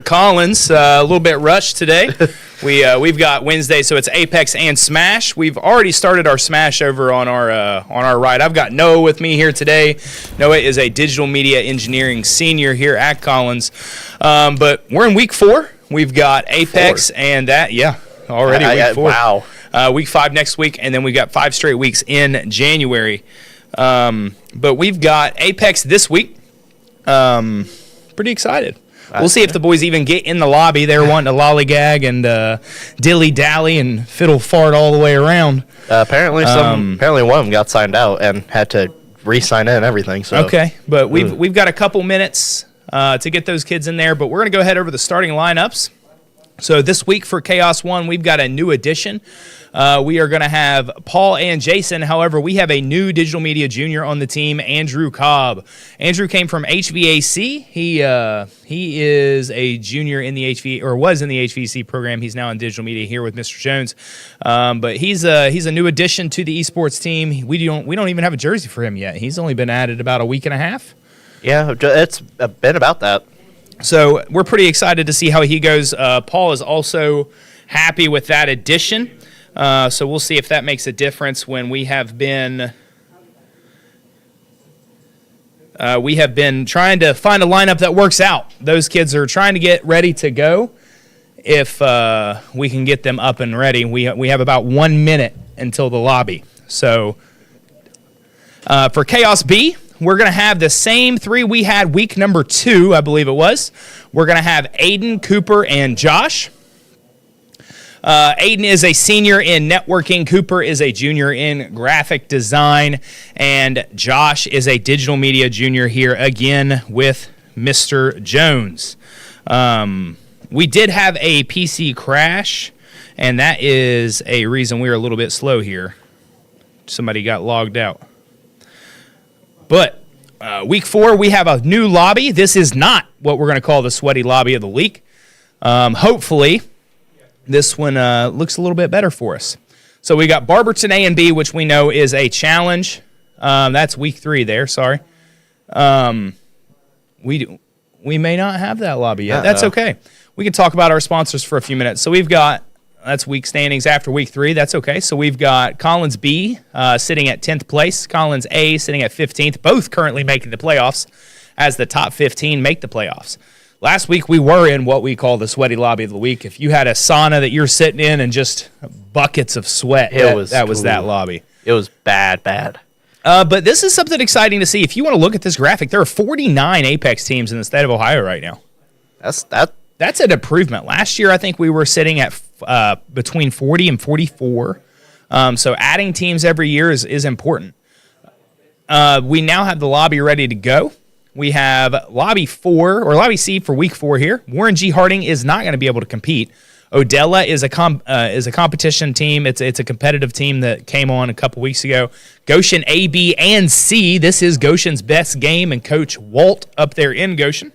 Collins. A little bit rushed today. We've got Wednesday, so it's Apex and Smash. We've already started our Smash over on our right. I've got Noah with me here today. Noah is a digital media engineering senior here at Collins. But we're in week 4. We've got Apex and that. Yeah, already week 4. Wow. Week 5 next week, and then we've got 5 straight weeks in January. But we've got Apex this week. Pretty excited. We'll see if the boys even get in the lobby. They're wanting to lollygag and dilly-dally and fiddle fart all the way around. Apparently one of them got signed out and had to re-sign in and everything. So. Okay, but we've got a couple minutes to get those kids in there, but we're going to go ahead over the starting lineups. So this week for Chaos 1, we've got a new addition. We are going to have Paul and Jason. However, we have a new digital media junior on the team, Andrew Cobb. Andrew came from HVAC. He is a junior in the was in the HVAC program. He's now in digital media here with Mr. Jones. But he's a new addition to the esports team. We don't even have a jersey for him yet. He's only been added about a week and a half. Yeah, it's been about that. So we're pretty excited to see how he goes. Paul is also happy with that addition. So we'll see if that makes a difference when we have been trying to find a lineup that works out. Those kids are trying to get ready to go. If we can get them up and ready, we have about 1 minute until the lobby. So for Chaos B, we're going to have the same 3 we had week number 2, I believe it was. We're going to have Aiden, Cooper, and Josh. Aiden is a senior in networking. Cooper is a junior in graphic design. And Josh is a digital media junior here again with Mr. Jones. We did have a PC crash, and that is a reason we were a little bit slow here. Somebody got logged out. But week 4, we have a new lobby. This is not what we're going to call the sweaty lobby of the week. Hopefully, this one looks a little bit better for us. So we got Barberton A and B, which we know is a challenge. That's week 3 there, sorry. We may not have that lobby yet. That's okay. We can talk about our sponsors for a few minutes. So we've got, that's week standings after week 3. That's okay. So we've got Collins B sitting at 10th place. Collins A sitting at 15th. Both currently making the playoffs as the top 15 make the playoffs. Last week we were in what we call the sweaty lobby of the week. If you had a sauna that you're sitting in and just buckets of sweat, that was that lobby. It was bad. But this is something exciting to see. If you want to look at this graphic, there are 49 Apex teams in the state of Ohio right now. That's an improvement. Last year, I think we were sitting at between 40 and 44. So adding teams every year is important. We now have the lobby ready to go. We have Lobby 4, or Lobby C for Week 4 here. Warren G. Harding is not going to be able to compete. Odella is a competition team. It's a competitive team that came on a couple weeks ago. Goshen A, B, and C. This is Goshen's best game, and Coach Walt up there in Goshen.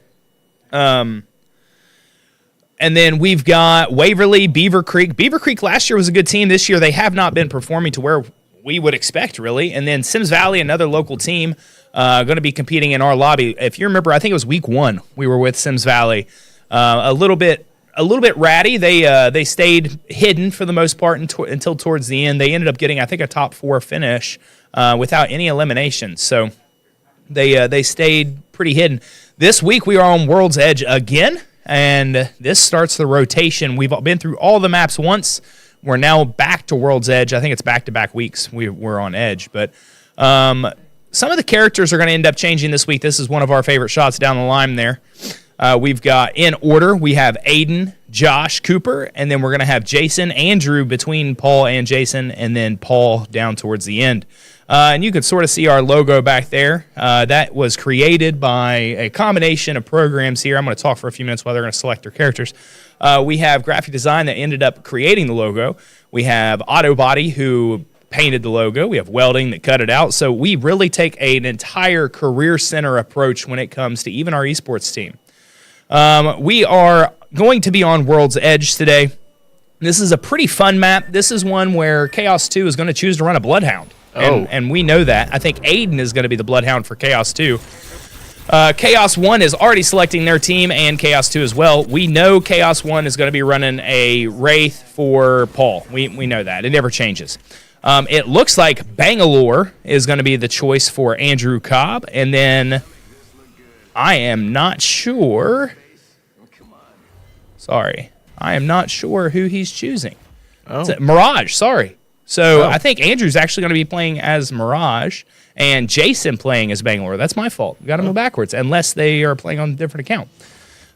And then we've got Waverly, Beaver Creek. Beaver Creek last year was a good team. This year they have not been performing to where we would expect, really. And then Sims Valley, another local team, going to be competing in our lobby. If you remember, I think it was week 1 we were with Sims Valley. A little bit ratty. They stayed hidden for the most part until towards the end. They ended up getting, I think, a top 4 finish without any eliminations. So they stayed pretty hidden. This week we are on World's Edge again. And this starts the rotation. We've been through all the maps once. We're now back to World's Edge. I think it's back-to-back weeks we're on Edge. But some of the characters are going to end up changing this week. This is one of our favorite shots down the line there. We've got, in order, we have Aiden, Josh, Cooper, and then we're going to have Jason, Andrew between Paul and Jason, and then Paul down towards the end. And you can sort of see our logo back there. That was created by a combination of programs here. I'm going to talk for a few minutes while they're going to select their characters. We have graphic design that ended up creating the logo. We have Autobody, who painted the logo. We have welding that cut it out. So we really take an entire career center approach when it comes to even our esports team. We are going to be on World's Edge today. This is a pretty fun map. This is one where Chaos 2 is going to choose to run a Bloodhound. And we know that. I think Aiden is going to be the Bloodhound for Chaos 2. Chaos 1 is already selecting their team, and Chaos 2 as well. We know Chaos 1 is going to be running a Wraith for Paul. We know that. It never changes. It looks like Bangalore is going to be the choice for Andrew Cobb, and then I am not sure. Sorry. I am not sure who he's choosing. Oh. Mirage, sorry. So I think Andrew's actually going to be playing as Mirage and Jason playing as Bangalore. That's my fault. We got to move backwards unless they are playing on a different account.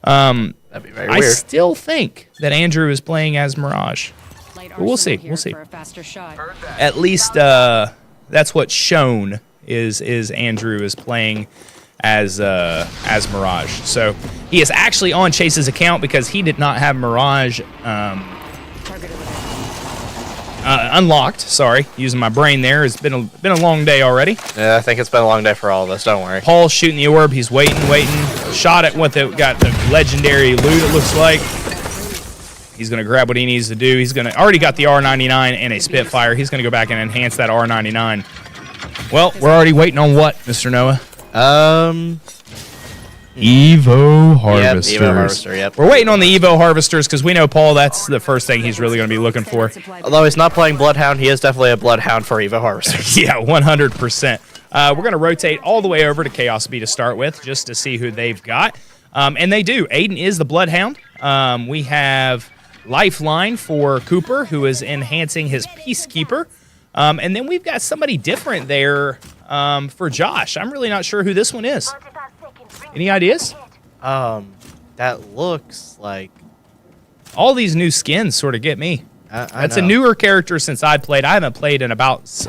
That'd be very weird. I still think that Andrew is playing as Mirage. But we'll see. We'll see. At least that's what's shown is Andrew is playing as Mirage. So he is actually on Chase's account because he did not have Mirage unlocked. Sorry, using my brain there. It's been a long day already. Yeah, I think it's been a long day for all of us. Don't worry. Paul's shooting the orb. He's waiting. Shot at what got the legendary loot. It looks like he's gonna grab what he needs to do. He's gonna already got the R99 and a Spitfire. He's gonna go back and enhance that R99. Well, we're already waiting on what, Mr. Noah? Evo Harvesters. Yep, Evo Harvester, yep. We're waiting on the Evo Harvesters because we know Paul, that's the first thing he's really going to be looking for. Although he's not playing Bloodhound, he is definitely a Bloodhound for Evo Harvesters. Yeah, 100%. We're going to rotate all the way over to Chaos B to start with just to see who they've got. And they do. Aiden is the Bloodhound. We have Lifeline for Cooper, who is enhancing his Peacekeeper. And then we've got somebody different there for Josh. I'm really not sure who this one is. Any ideas? That looks like... All these new skins sort of get me. That's know. a newer character since I played. I haven't played in about,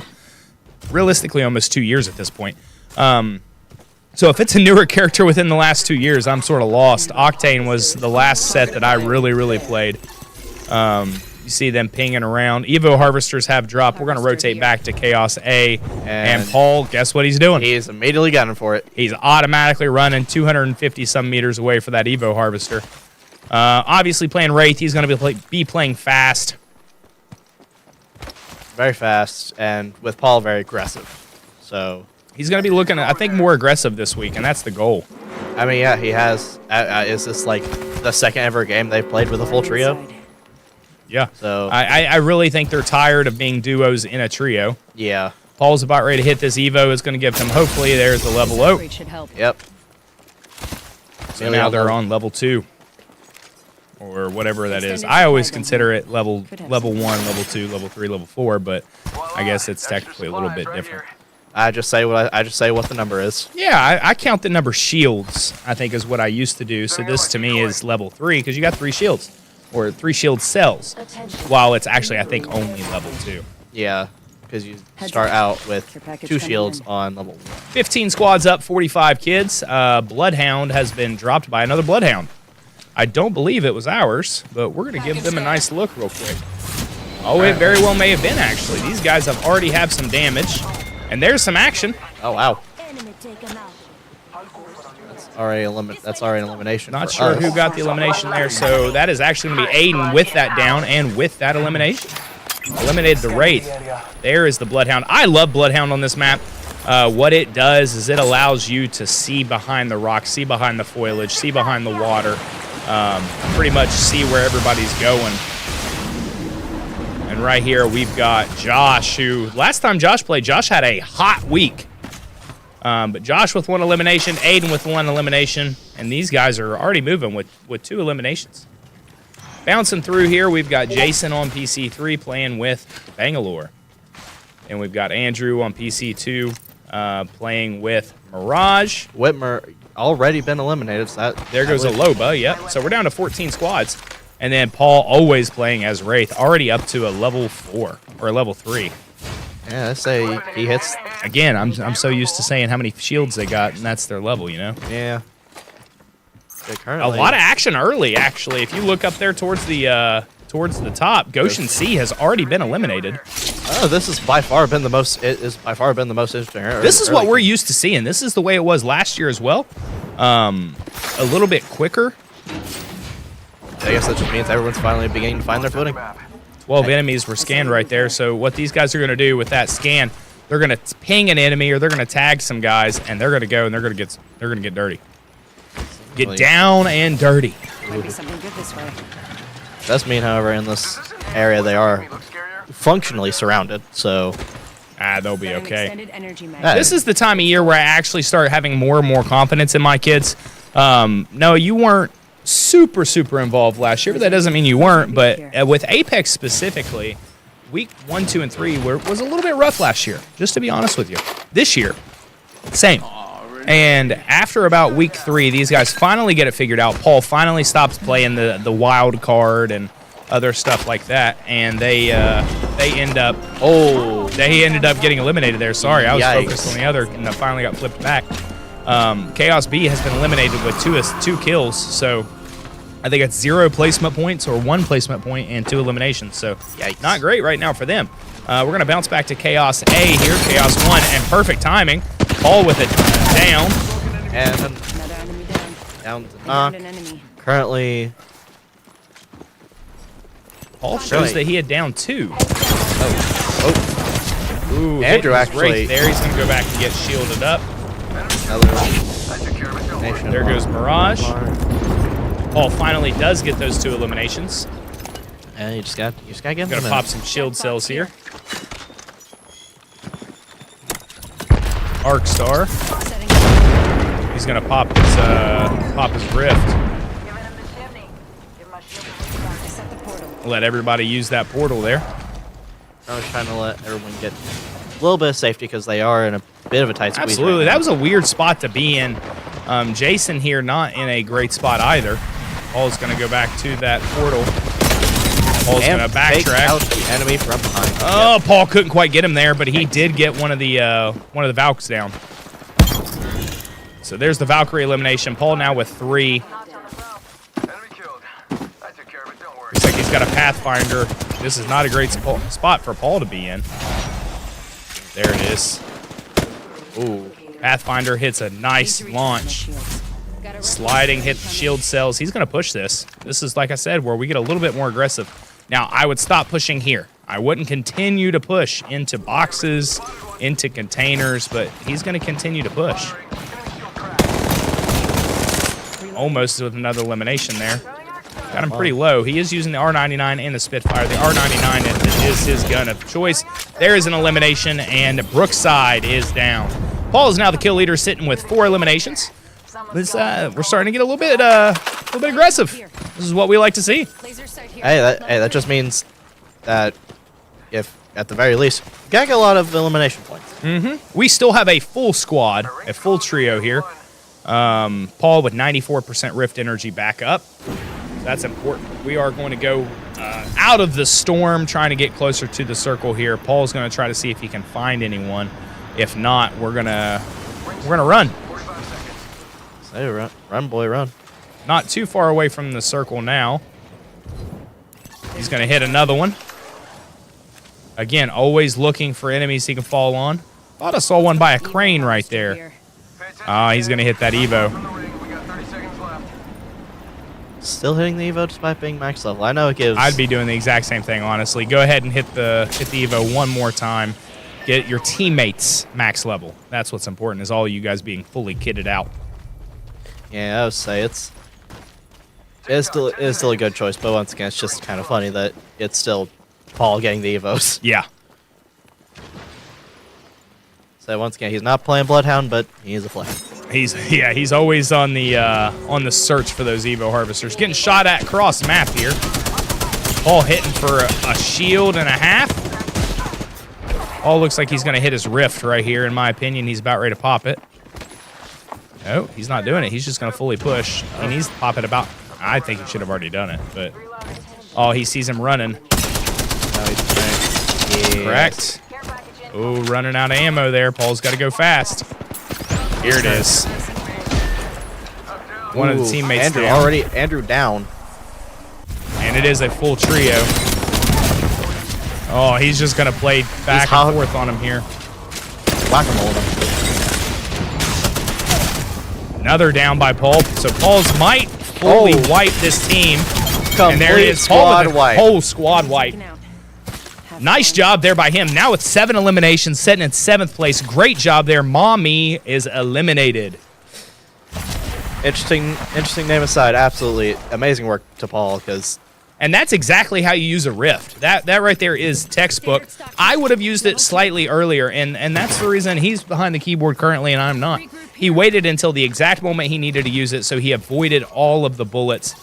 realistically, almost 2 years at this point. So if it's a newer character within the last 2 years, I'm sort of lost. Octane was the last set that I really played. You see them pinging around. Evo Harvesters have dropped. We're going to rotate back to Chaos A. And Paul, guess what he's doing? He's immediately gunning for it. He's automatically running 250-some meters away for that Evo Harvester. Obviously playing Wraith. He's going to be playing fast. Very fast, and with Paul, very aggressive. So he's going to be looking, I think, more aggressive this week, and that's the goal. I mean, yeah, he has. Is this like the second ever game they've played with a full trio? Yeah. So I really think they're tired of being duos in a trio. Yeah. Paul's about ready to hit this Evo. It's going to give him, hopefully, there's a level out. Yep. So now they're on level 2. Or whatever that is. I always consider it level 1, level 2, level 3, level 4, but I guess it's technically a little bit different. I just say what the number is. Yeah, I count the number shields, I think is what I used to do. So this to me is level 3 because you got 3 shields. Or 3 shield cells, while it's actually, I think, only level 2. Yeah, because you start out with 2 shields on level 1. 15 squads up, 45 kids. Bloodhound has been dropped by another Bloodhound. I don't believe it was ours, but we're going to give them a nice look real quick. Oh, it very well may have been, actually. These guys have already have some damage, and there's some action. Oh, wow. That's already an elimination. Not sure who got the elimination there, so that is actually going to be Aiden with that down and with that elimination. Eliminated the Wraith. There is the Bloodhound. I love Bloodhound on this map. What it does is it allows you to see behind the rocks, see behind the foliage, see behind the water, pretty much see where everybody's going. And right here we've got Josh, who last time Josh played, Josh had a hot week. But Josh with 1 elimination, Aiden with 1 elimination, and these guys are already moving with 2 eliminations. Bouncing through here, we've got Jason on PC3 playing with Bangalore. And we've got Andrew on PC2 playing with Mirage. Whitmer already been eliminated. So there goes a Loba, yep. So we're down to 14 squads. And then Paul always playing as Wraith, already up to a level 4 or a level 3. Yeah, let's say he hits. Again, I'm so used to saying how many shields they got, and that's their level, you know? Yeah. A lot of action early, actually. If you look up there towards the top, Goshen C has already been eliminated. Oh, this has by far been the most. It is by far been the most interesting. This is what we're used to seeing. This is the way it was last year as well. A little bit quicker. I guess that just means everyone's finally beginning to find their footing. 12 enemies were scanned right there. So what these guys are going to do with that scan, They're gonna ping an enemy or they're gonna tag some guys, and they're gonna go and they're gonna get dirty. Get down and dirty. Might be something good this way. Does mean, however, in this area they are functionally surrounded, so they'll be okay. This This is the time of year where I actually start having more and more confidence in my kids. No, you weren't super involved last year, but that doesn't mean you weren't. But with Apex specifically, week 1, 2, and 3 was a little bit rough last year, just to be honest with you. This year, same. And after about week 3, these guys finally get it figured out. Paul finally stops playing the wild card and other stuff like that, and they ended up getting eliminated there. Sorry, I was focused on the other, and I finally got flipped back. Chaos B has been eliminated with two kills, so I think it's 0 placement points or 1 placement point and 2 eliminations. So not great right now for them. We're going to bounce back to Chaos A here. Chaos 1, and perfect timing. Paul with it down. And Another enemy down. down to Found knock. an enemy. Currently, Paul shows Really? that he had down 2. oh, Ooh, Andrew hitting his actually- wraith there. He's going to go back and get shielded up. another nation. There goes Mirage. Paul finally does get those 2 eliminations. And you just gotta give Gonna him pop some shield cells here. Arc Star. Setting He's gonna pop his rift. I set the portal. Let everybody use that portal there. I was trying to let everyone get a little bit of safety because they are in a bit of a tight squeeze. Absolutely, right that was a weird spot to be in. Jason here not in a great spot either. Paul's gonna go back to that portal. Paul's and gonna take out backtrack. the enemy from behind. Oh, Paul couldn't quite get him there, but he did get one of the Valks down. So there's the Valkyrie elimination. Paul now with 3. Looks like he's got a Pathfinder. This is not a great spot for Paul to be in. There it is. Ooh, Pathfinder hits a nice launch. Sliding, hit the shield cells. He's going to push this. This is, like I said, where we get a little bit more aggressive. Now, I would stop pushing here. I wouldn't continue to push into boxes, into containers, but he's going to continue to push. Almost with another elimination there. Got him pretty low. He is using the R99 and the Spitfire. The R99 is his gun of choice. There is an elimination, and Brookside is down. Paul is now the kill leader, sitting with 4 eliminations. We're starting to get a little bit aggressive. This is what we like to see. Hey, that just means that if, at the very least, you gotta get a lot of elimination points. We still have a full squad, a full trio here. Paul with 94% Rift energy back up. That's important. We are going to go out of the storm, trying to get closer to the circle here. Paul's going to try to see if he can find anyone. If not, we're gonna run. Say, run, boy, run. Not too far away from the circle now. He's going to hit another one. Again, always looking for enemies he can fall on. Thought I saw one by a crane right there. He's going to hit that Evo. Still hitting the Evo despite being max level. I know it gives. I'd be doing the exact same thing, honestly. Go ahead and hit the Evo one more time. Get your teammates max level. That's what's important, is all you guys being fully kitted out. Yeah, I would say it's still a good choice, but once again, it's just kind of funny that it's still Paul getting the Evos. Yeah. So once again, he's not playing Bloodhound, but he is a player. He's always on the search for those Evo harvesters. Getting shot at across the map here. Paul hitting for a shield and a half. Paul looks like he's going to hit his rift right here. In my opinion, he's about ready to pop it. No, he's not doing it. He's just going to fully push. He needs to pop it about. I think he should have already done it, but oh, he sees him running. Correct. Oh, running out of ammo there. Paul's got to go fast. Here it is. One of the teammates Andrew down. And it is a full trio. Oh, he's just going to play back and forth on him here. Whack-a-mole. Another down by Paul. So Paul's might fully wipe this team. And there it is. Paul with a whole squad wipe. Nice job there by him. Now with 7 eliminations, sitting in 7th place. Great job there. Mommy is eliminated. Interesting name aside. Absolutely amazing work to Paul because. And that's exactly how you use a rift. That right there is textbook. I would have used it slightly earlier, and that's the reason he's behind the keyboard currently and I'm not. He waited until the exact moment he needed to use it, so he avoided all of the bullets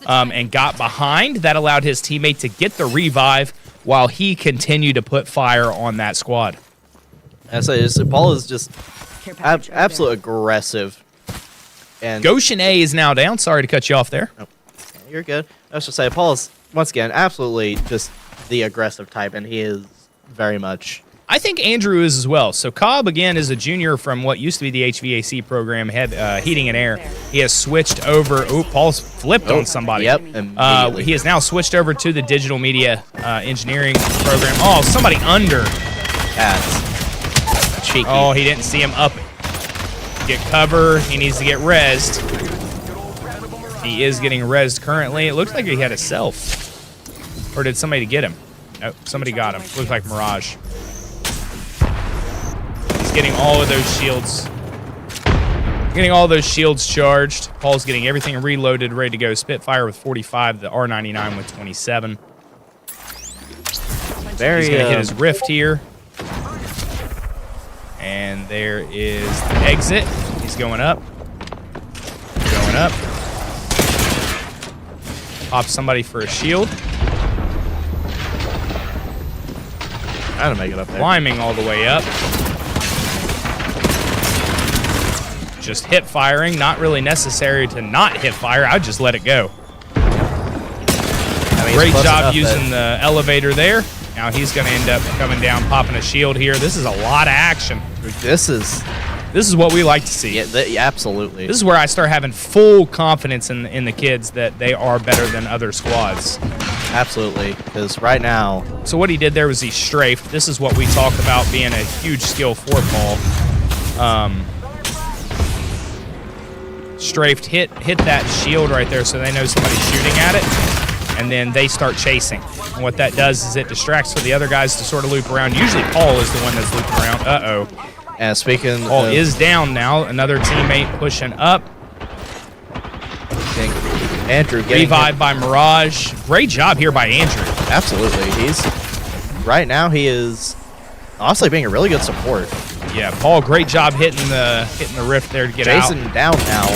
and got behind. That allowed his teammate to get the revive while he continued to put fire on that squad. Paul is just absolute aggressive. And Goshen A is now down. Sorry to cut you off there. Oh, you're good. I was just say Paul is once again absolutely just the aggressive type, and he is very much. I think Andrew is as well. So Cobb, again, is a junior from what used to be the HVAC program, heating and air. He has switched over. Oh, Paul's flipped on somebody. Yep. He has now switched over to the digital media engineering program. Oh, somebody under. That's cheeky. Oh, he didn't see him up. Get cover. He needs to get rezzed. He is getting rezzed currently. It looks like he had a self. Or did somebody get him? Nope, somebody got him. Looks like Mirage. Getting all of those shields. Getting all those shields charged. Paul's getting everything reloaded, ready to go. Spitfire with 45, the R99 with 27. He's going to hit his rift here. And there is the exit. He's going up. Going up. Pop somebody for a shield. Trying to make it up there. Climbing all the way up. Just hip firing. Not really necessary to not hip fire. I'd just let it go. Great job using the elevator there. Now he's going to end up coming down, popping a shield here. This is a lot of action. This is what we like to see. Yeah, absolutely. This is where I start having full confidence in the kids that they are better than other squads. Absolutely, because right now. So what he did there was he strafed. This is what we talk about being a huge skill for Paul. Strafed, hit that shield right there so they know somebody's shooting at it, and then they start chasing. And what that does is it distracts for the other guys to sort of loop around. Usually Paul is the one that's looping around. Uh-oh. And speaking Paul is down now. Another teammate pushing up. Andrew getting revived by Mirage. Great job here by Andrew. Absolutely. Right now he is honestly being a really good support. Yeah, Paul, great job hitting the rift there to get out. Jason down now,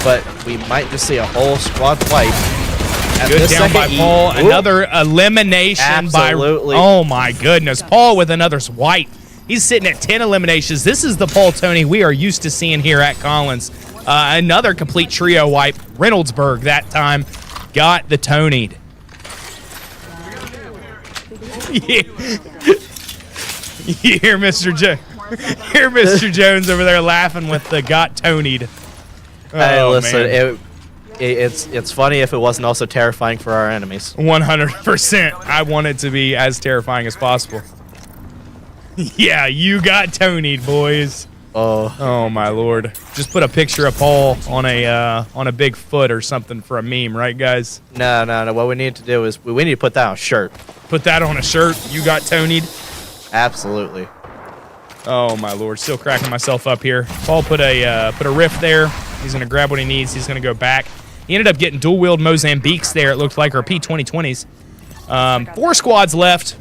but we might just see a whole squad wipe. Good down by Paul. Another elimination Absolutely. by. Oh my goodness, Paul with another swipe. He's sitting at 10 eliminations. This is the Paul Tony we are used to seeing here at Collins. Another complete trio wipe. Reynoldsburg that time got the Tony'd. Yeah. You hear Mr. Jones over there laughing with the got Tony'd. Hey, listen, it's funny if it wasn't also terrifying for our enemies. 100%. I want it to be as terrifying as possible. Yeah, you got Tony'd, boys. Oh my lord! Just put a picture of Paul on a big foot or something for a meme, right, guys? No. What we need to do is we need to put that on a shirt. Put that on a shirt. You got Tony'd. Absolutely. Oh my lord! Still cracking myself up here. Paul put a rift there. He's gonna grab what he needs. He's gonna go back. He ended up getting dual wield Mozambiques there. It looked like, or P2020s. 4 squads left.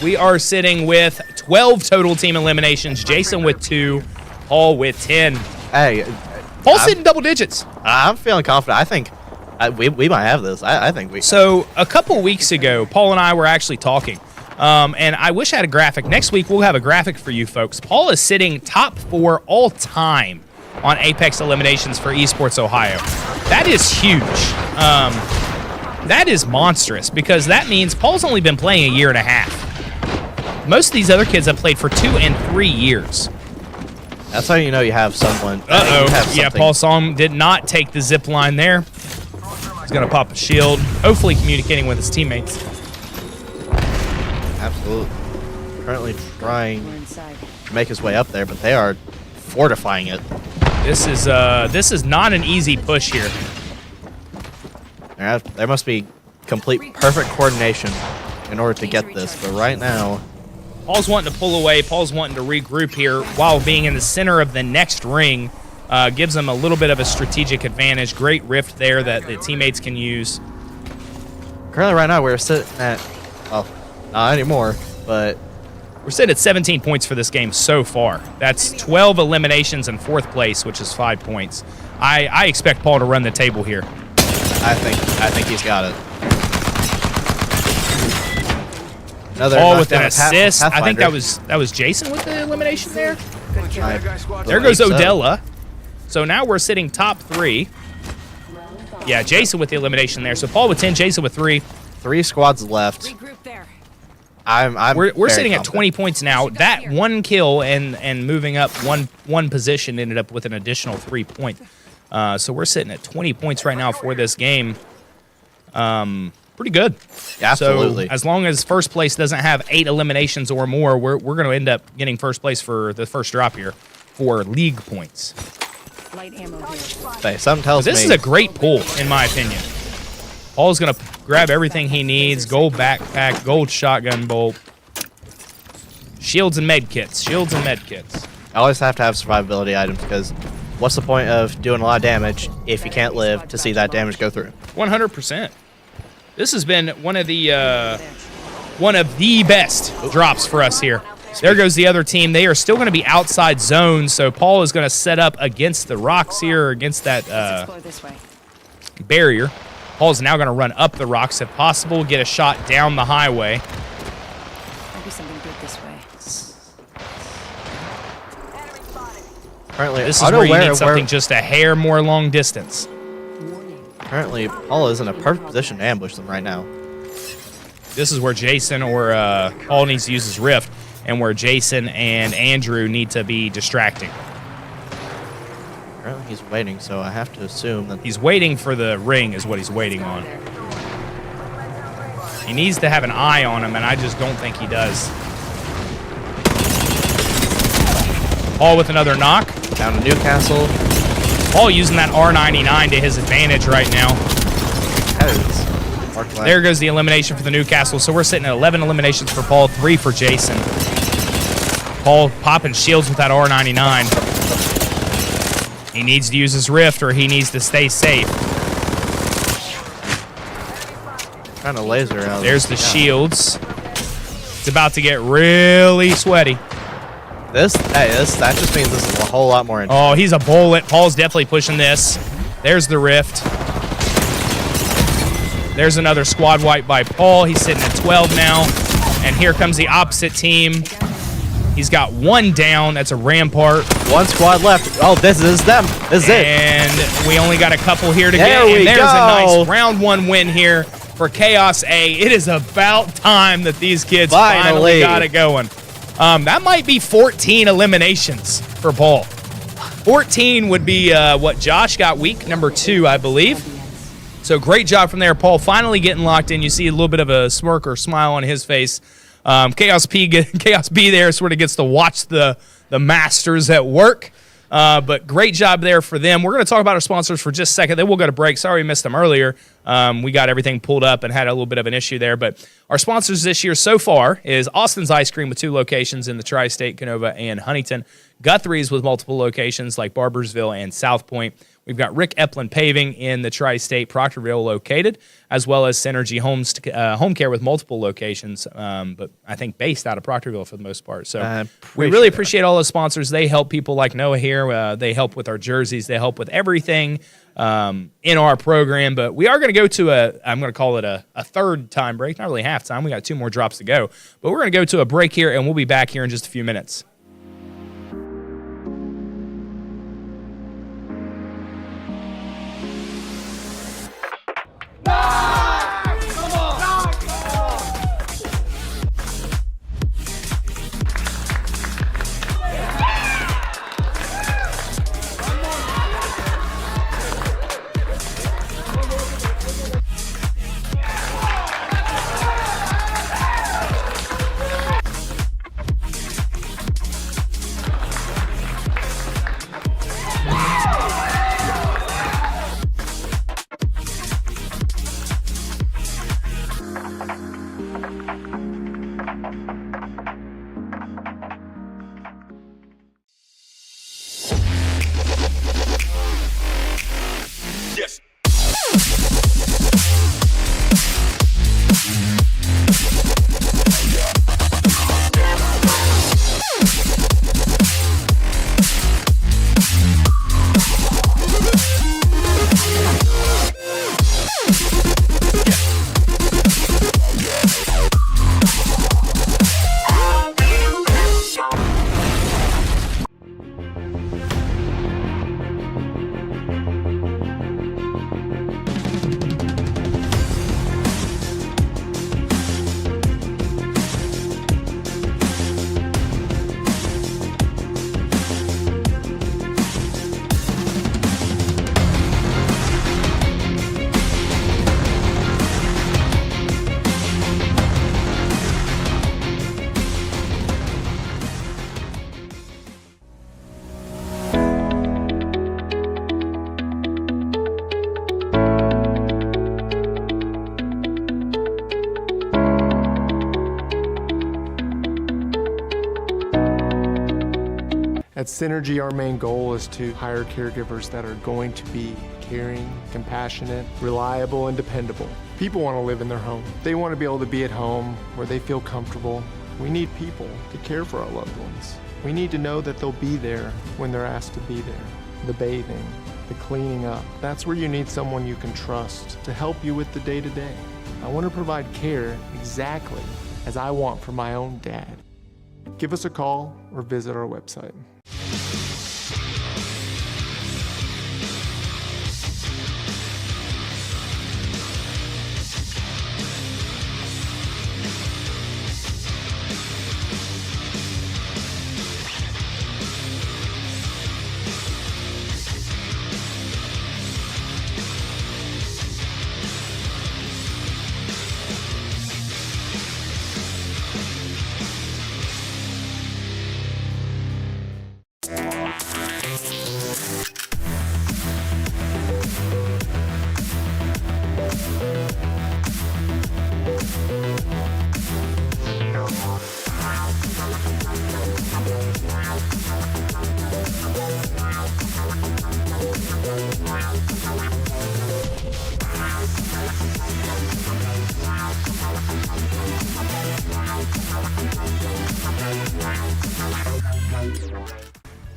We are sitting with 12 total team eliminations. Jason with 2, Paul with 10. Hey, Paul's sitting double digits. I'm feeling confident. I think we might have this. I think we. So a couple weeks ago, Paul and I were actually talking, and I wish I had a graphic. Next week we'll have a graphic for you folks. Paul is sitting top 4 all time on Apex eliminations for Esports Ohio. That is huge. That is monstrous because that means Paul's only been playing a year and a half. Most of these other kids have played for 2 and 3 years. That's how you know you have someone. Uh-oh. Yeah, Paul Song did not take the zip line there. He's going to pop a shield, hopefully communicating with his teammates. Absolutely. Currently trying to make his way up there, but they are fortifying it. This is not an easy push here. There must be complete perfect coordination in order to get this. But right now, Paul's wanting to pull away. Paul's wanting to regroup here while being in the center of the next ring. Gives them a little bit of a strategic advantage. Great rift there that the teammates can use. Currently right now we're sitting at, well, not anymore, but we're sitting at 17 points for this game so far. That's 12 eliminations in 4th place, which is 5 points. I expect Paul to run the table here. I think he's got it. Paul with an assist. I think that was Jason with the elimination there. There goes Odella. So now we're sitting top 3. Yeah, Jason with the elimination there. So Paul with 10, Jason with 3. 3 squads left. Regroup there. We're sitting at 20 points now. That 1 kill and moving up one position ended up with an additional 3 points. So we're sitting at 20 points right now for this game. Pretty good. Yeah, absolutely. So as long as first place doesn't have 8 eliminations or more, we're going to end up getting first place for the first drop here for league points. Light ammo here. Hey, something tells me this is a great pull, in my opinion. Paul's going to grab everything he needs. Gold backpack, gold shotgun bolt. Shields and med kits. Shields and med kits. I always have to have survivability items because what's the point of doing a lot of damage if you can't live to see that damage go through? 100%. This has been one of the best drops for us here. There goes the other team. They are still going to be outside zone, so Paul is going to set up against the rocks here, against that barrier. Paul's now going to run up the rocks if possible, get a shot down the highway. Maybe something good this way. Currently, this is where you need something just a hair more long distance. Currently, Paul is in a perfect position to ambush them right now. This is where Jason or Paul needs to use his rift, and where Jason and Andrew need to be distracting. Apparently he's waiting, so I have to assume that he's waiting for the ring is what he's waiting on. He needs to have an eye on him, and I just don't think he does. Paul with another knock. Down to Newcastle. Paul using that R99 to his advantage right now. There goes the elimination for the Newcastle. So we're sitting at 11 eliminations for Paul, 3 for Jason. Paul popping shields with that R99. He needs to use his rift or he needs to stay safe. Trying to laser out. There's the shields. It's about to get really sweaty. That just means this is a whole lot more interesting. Oh, he's a bullet. Paul's definitely pushing this. There's the rift. There's another squad wipe by Paul. He's sitting at 12 now. And here comes the opposite team. He's got 1 down. That's a rampart. 1 squad left. Oh, this is them. This is it. And we only got a couple here to get. And there's a nice round 1 win here for Chaos A. It is about time that these kids finally got it going. That might be 14 eliminations for Paul. 14 would be what Josh got week number 2, I believe. So great job from there. Paul finally getting locked in. You see a little bit of a smirk or smile on his face. Chaos B there sort of gets to watch the masters at work. But great job there for them. We're going to talk about our sponsors for just a second. Then we'll go to break. Sorry we missed them earlier. We got everything pulled up and had a little bit of an issue there. But our sponsors this year so far is Austin's Ice Cream with 2 locations in the Tri-State, Canova, and Huntington. Guthrie's with multiple locations like Barbersville and South Point. We've got Rick Epplin Paving in the Tri-State, Proctorville located, as well as Synergy Home Care with multiple locations, but I think based out of Proctorville for the most part. So we really appreciate all the sponsors. They help people like Noah here. They help with our jerseys. They help with everything in our program. But we are going to go to I'm going to call it a third time break, not really half time. We got 2 more drops to go. But we're going to go to a break here, and we'll be back here in just a few minutes. At Synergy, our main goal is to hire caregivers that are going to be caring, compassionate, reliable, and dependable. People want to live in their home. They want to be able to be at home where they feel comfortable. We need people to care for our loved ones. We need to know that they'll be there when they're asked to be there. The bathing, the cleaning up, that's where you need someone you can trust to help you with the day-to-day. I want to provide care exactly as I want for my own dad. Give us a call or visit our website.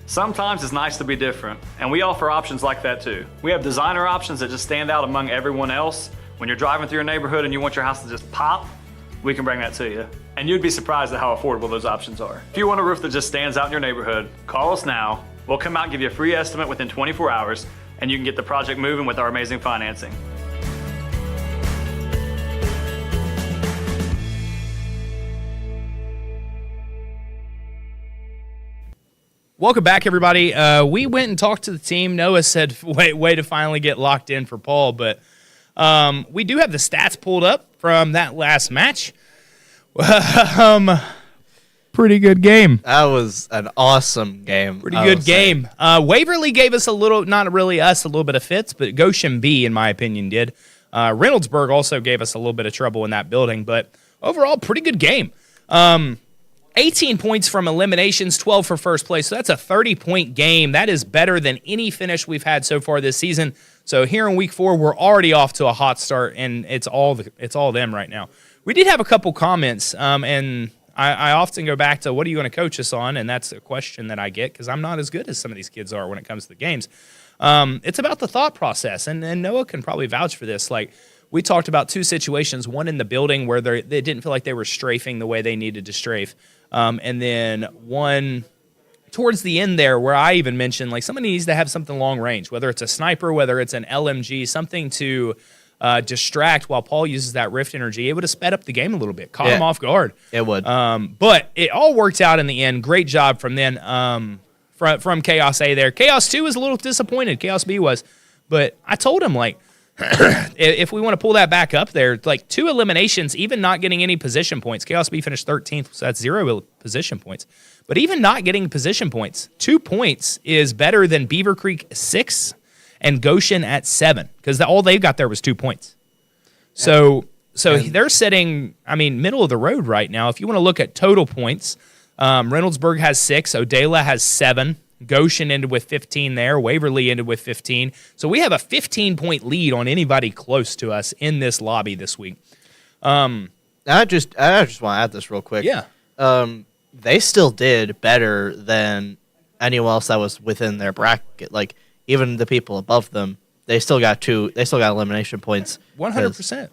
Sometimes it's nice to be different, and we offer options like that too. We have designer options that just stand out among everyone else. When you're driving through your neighborhood and you want your house to just pop, we can bring that to you. And you'd be surprised at how affordable those options are. If you want a roof that just stands out in your neighborhood, call us now. We'll come out and give you a free estimate within 24 hours, and you can get the project moving with our amazing financing. Welcome back, everybody. We went and talked to the team. Noah said, way to finally get locked in for Paul, but we do have the stats pulled up from that last match. Pretty good game. That was an awesome game. Pretty good game. Waverly gave us a little, not really us, a little bit of fits, but Goshen B, in my opinion, did. Reynoldsburg also gave us a little bit of trouble in that building, but overall, pretty good game. 18 points from eliminations, 12 for first place. So that's a 30-point game. That is better than any finish we've had so far this season. So here in week 4, we're already off to a hot start, and it's all them right now. We did have a couple comments, and I often go back to, what are you going to coach us on? And that's a question that I get because I'm not as good as some of these kids are when it comes to the games. It's about the thought process, and Noah can probably vouch for this. Like, we talked about 2 situations, one in the building where they didn't feel like they were strafing the way they needed to strafe. And then one towards the end there where I even mentioned, like, somebody needs to have something long range, whether it's a sniper, whether it's an LMG, something to distract while Paul uses that Rift energy. It would have sped up the game a little bit, caught him off guard. It would. But it all worked out in the end. Great job from then, from Chaos A there. Chaos 2 was a little disappointed. Chaos B was. But I told him, like, if we want to pull that back up there, like 2 eliminations, even not getting any position points. Chaos B finished 13th, so that's 0 position points. But even not getting position points, 2 points is better than Beaver Creek 6 and Goshen at 7, because all they got there was 2 points. So they're sitting, middle of the road right now. If you want to look at total points, Reynoldsburg has 6, Odela has 7. Goshen ended with 15 there. Waverly ended with 15. So we have a 15-point lead on anybody close to us in this lobby this week. I just want to add this real quick. Yeah. They still did better than anyone else that was within their bracket. Like, even the people above them, they still got elimination points. 100%.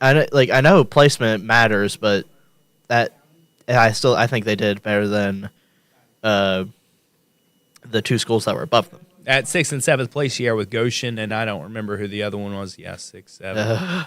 I know placement matters, but I think they did better than the 2 schools that were above them. At 6th and 7th place here with Goshen, and I don't remember who the other one was. Yeah, 6, 7.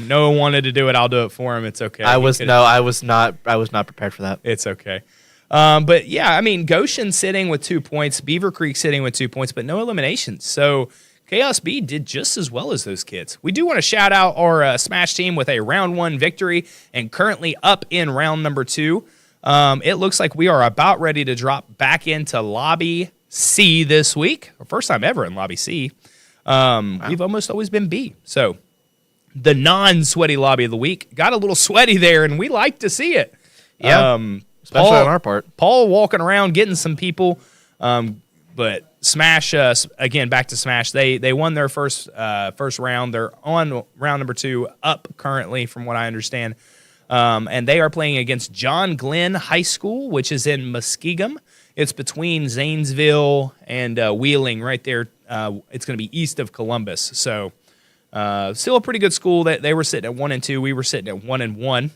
Noah wanted to do it. I'll do it for him. It's okay. I was not prepared for that. It's okay. But yeah, Goshen sitting with 2 points, Beaver Creek sitting with 2 points, but no eliminations. So Chaos B did just as well as those kids. We do want to shout out our Smash team with a round 1 victory and currently up in round number 2. It looks like we are about ready to drop back into Lobby C this week. Our first time ever in Lobby C. Wow. We've almost always been B. So the non-sweaty lobby of the week got a little sweaty there, and we like to see it. Yeah. especially on our part. Paul walking around getting some people, but Smash again back to Smash. They won their first round. They're on round number 2 up currently, from what I understand, and they are playing against John Glenn High School, which is in Muskegum. It's between Zanesville and Wheeling, right there. It's going to be east of Columbus. So still a pretty good school. That they were sitting at 1-2. We were sitting at 1-1.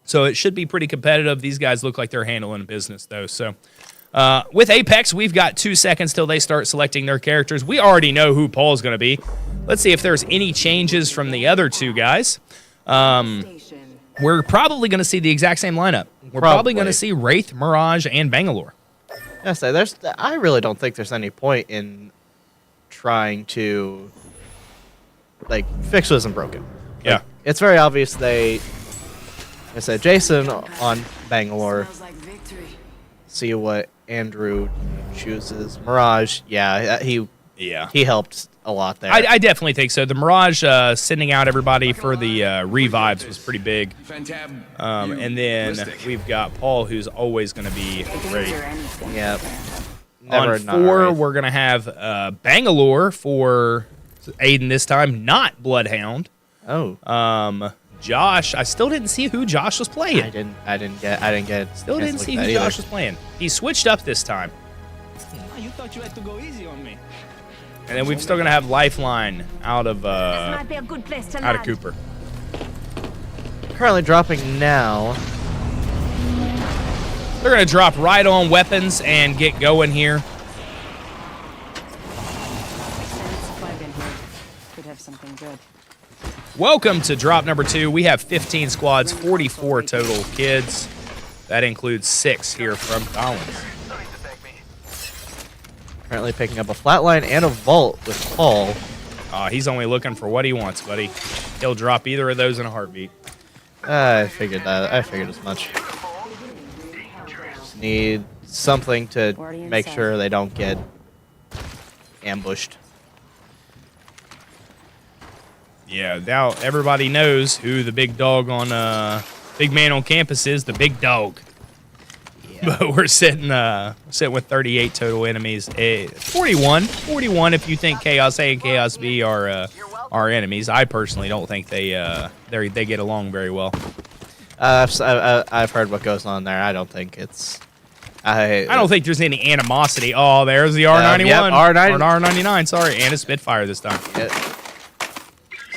So it should be pretty competitive. These guys look like they're handling business, though. So with Apex, we've got 2 seconds till they start selecting their characters. We already know who Paul's going to be. Let's see if there's any changes from the other 2 guys. We're probably going to see the exact same lineup. We're probably going to see Wraith, Mirage, and Bangalore. I really don't think there's any point in trying to fix what isn't broken. Yeah. It's very obvious I said Jason on Bangalore. See what Andrew chooses. Mirage, he helped a lot there. I definitely think so. The Mirage sending out everybody for the revives was pretty big. And then we've got Paul, who's always going to be great. Yeah. On 4, we're going to have Bangalore for Aiden this time, not Bloodhound. Oh. Josh, I still didn't see who Josh was playing. I didn't get. Still didn't see who Josh was playing. He switched up this time. You thought you had to go easy on me. And then we're still gonna have Lifeline out of Cooper. Currently dropping now. They're gonna drop right on weapons and get going here. Could have something good. Welcome to drop number 2. We have 15 squads, 44 total kids. That includes 6 here from Collins. Currently picking up a flatline and a vault with Paul. He's only looking for what he wants, buddy. He'll drop either of those in a heartbeat. I figured that. I figured as much. Just need something to make sure they don't get ambushed. Yeah, now everybody knows who the big dog on big man on campus is, the big dog. Yeah. But we're sitting with 38 total enemies. 41 if you think Chaos A and Chaos B are enemies. I personally don't think they get along very well. I've heard what goes on there. I don't think it's. I don't think there's any animosity. Oh, there's the R91. Yep, R99. Sorry, and a Spitfire this time. Yep.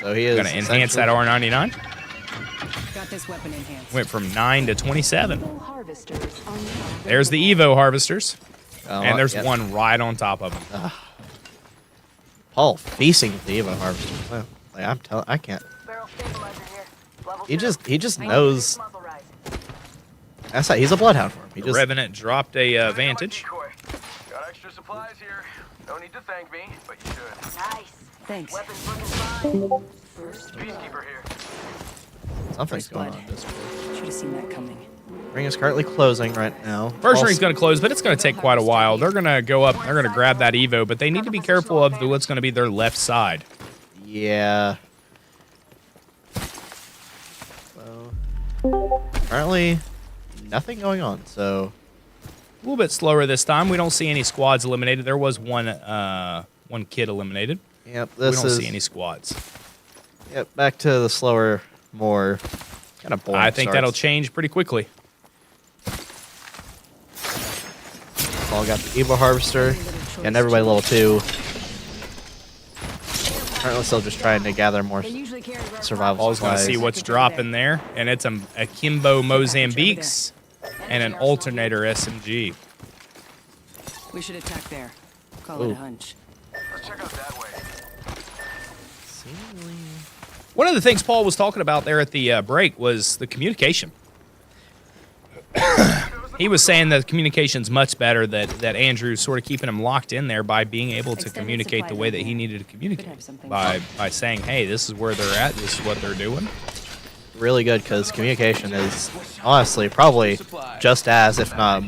So he is going to enhance that R99. Got this weapon enhanced. Went from 9 to 27. There's the Evo Harvesters. And there's one right on top of him. Paul feasting with the Evo Harvesters. Well, I can't. He just knows. He's a bloodhound for him. The Revenant dropped a Vantage. Got extra supplies here. Don't need to thank me, but you should. Nice. Thanks. Peacekeeper here. Something's going on this way. Should have seen that coming. Ring is currently closing right now. First ring's going to close, but it's going to take quite a while. They're going to go up. They're going to grab that Evo, but they need to be careful of what's going to be their left side. Yeah. So, apparently, nothing going on. So, a little bit slower this time. We don't see any squads eliminated. There was one kid eliminated. Yep. We don't see any squads. Yep. Back to the slower, more kind of boring. I think that'll change pretty quickly. Paul got the Evo Harvester and everybody level 2. Currently still just trying to gather more survival Paul's going to supplies. see what's dropping there, and it's a Kimbo Mozambiques and an alternator SMG. We should attack there. Call it a hunch. Let's check out that way. One of the things Paul was talking about there at the break was the communication. He was saying that communication's much better, that Andrew's sort of keeping him locked in there by being able to communicate the way that he needed to communicate. By saying, hey, this is where they're at, this is what they're doing. Really good, because communication is honestly probably just as, if not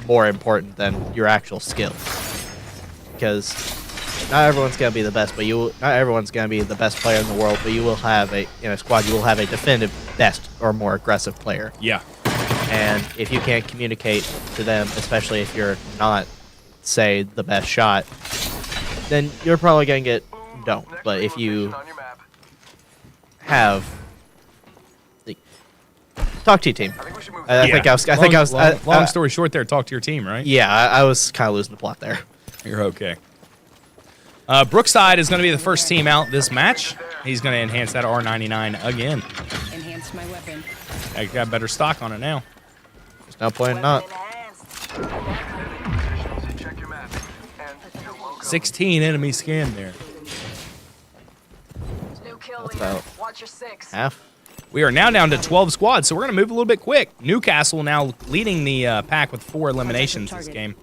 more important than your actual skill. Because not everyone's going to be the best, but not everyone's going to be the best player in the world, but you will have in a squad, you will have a definitive best or more aggressive player. Yeah. And if you can't communicate to them, especially if you're not, say, the best shot, then you're probably going to get dumped. But if you have... Talk to your team. Long story short there, talk to your team, right? Yeah, I was kind of losing the plot there. You're okay. Brookside is going to be the first team out this match. He's going to enhance that R99 again. Enhanced my weapon. I got better stock on it now. There's no point in not. 16 enemy scan there. That's about half. We are now down to 12 squads, so we're going to move a little bit quick. Newcastle now leading the pack with 4 eliminations this game.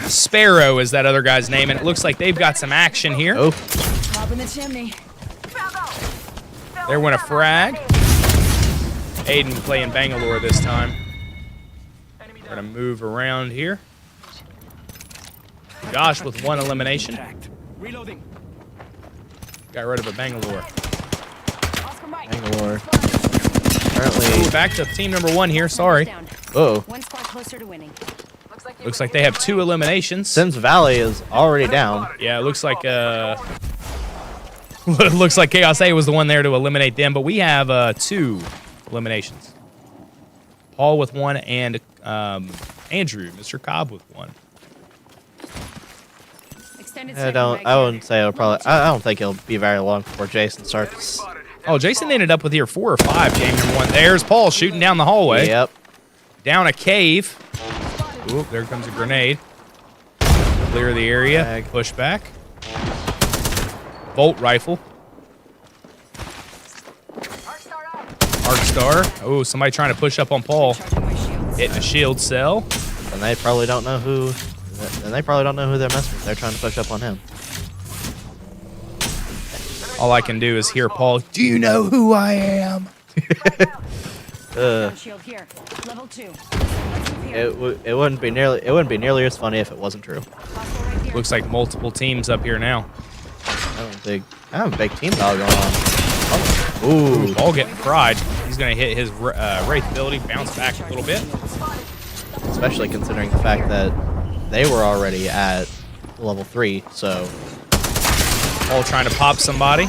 Sparrow is that other guy's name, and it looks like they've got some action here. Oh. Pop in the chimney. There went a frag. Aiden playing Bangalore this time. We're going to move around here. Josh with 1 elimination. Reloading. Got rid of a Bangalore. Bangalore. Apparently. Ooh, back to team number 1 here. Sorry. Oh. One squad closer to winning. Looks like they have 2 eliminations. Sims Valley is already down. Yeah, it looks like looks like Chaos A was the one there to eliminate them, but we have 2 eliminations. Paul with 1 and Andrew, Mr. Cobb with 1. I wouldn't say it'll probably. I don't think it'll be very long before Jason starts. Oh, Jason ended up with here 4 or 5 game number 1. There's Paul shooting down the hallway. Yep. Down a cave. Oop, there comes a grenade. Clear the area. Push back. Bolt rifle. Arc Star. Oh, somebody trying to push up on Paul. Hitting a shield cell. And they probably don't know who. And they probably don't know who they're messing with. They're trying to push up on him. All I can do is hear Paul. Do you know who I am? Shield here. Level 2. It wouldn't be nearly as funny if it wasn't true. Looks like multiple teams up here now. I have a big team dog going on. Ooh. Paul getting fried. He's gonna hit his Wraith ability, bounce back a little bit. Especially considering the fact that they were already at level 3, so. Paul trying to pop somebody.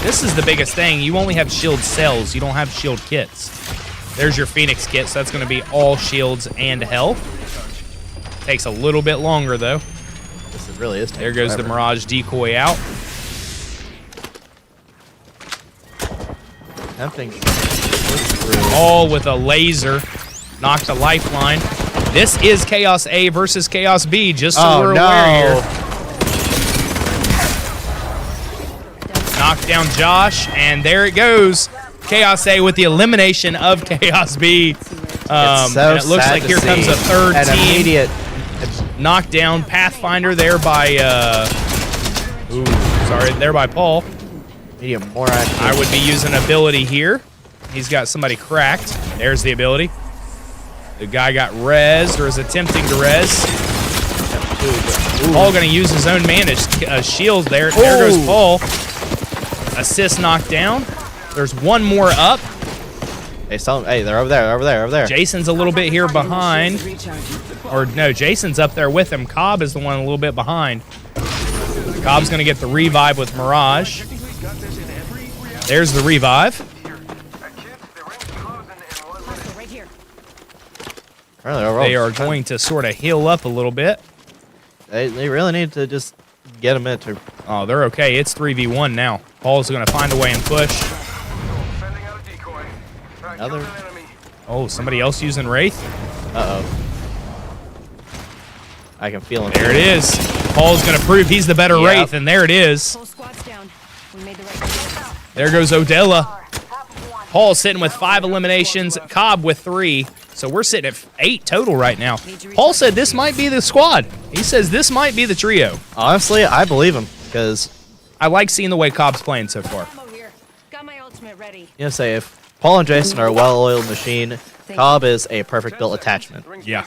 This is the biggest thing. You only have shield cells. You don't have shield kits. There's your Phoenix kit, so that's going to be all shields and health. Takes a little bit longer, though. This really is. There goes the Mirage decoy out. Tempting. All with a laser. Knocked a lifeline. This is Chaos A versus Chaos B, just so we're aware here. Knocked down Josh, and there it goes. Chaos A with the elimination of Chaos B. And it looks like here comes a third team. Immediate knockdown Pathfinder there by there by Paul. More active. I would be using ability here. He's got somebody cracked. There's the ability. The guy got rezzed, or is attempting to res. Paul gonna use his own mana shield there. There goes Paul. Assist knocked down. There's one more up. Hey, they're over there. Jason's a little bit here behind. Or no, Jason's up there with him. Cobb is the one a little bit behind. Cobb's going to get the revive with Mirage. There's the revive. They are going to sort of heal up a little bit. They really need to just get them into. Oh, they're okay. It's 3v1 now. Paul's going to find a way and push. Another. Oh, somebody else using Wraith? Uh-oh. I can feel him. There it is. Paul's going to prove he's the better Wraith, and there it is. There goes Odella. Paul sitting with 5 eliminations, Cobb with 3. So we're sitting at 8 total right now. Paul said this might be the squad. He says this might be the trio. Honestly, I believe him, because I like seeing the way Cobb's playing so far. Say if Paul and Jason are a well-oiled machine, Cobb is a perfect built attachment. Yeah.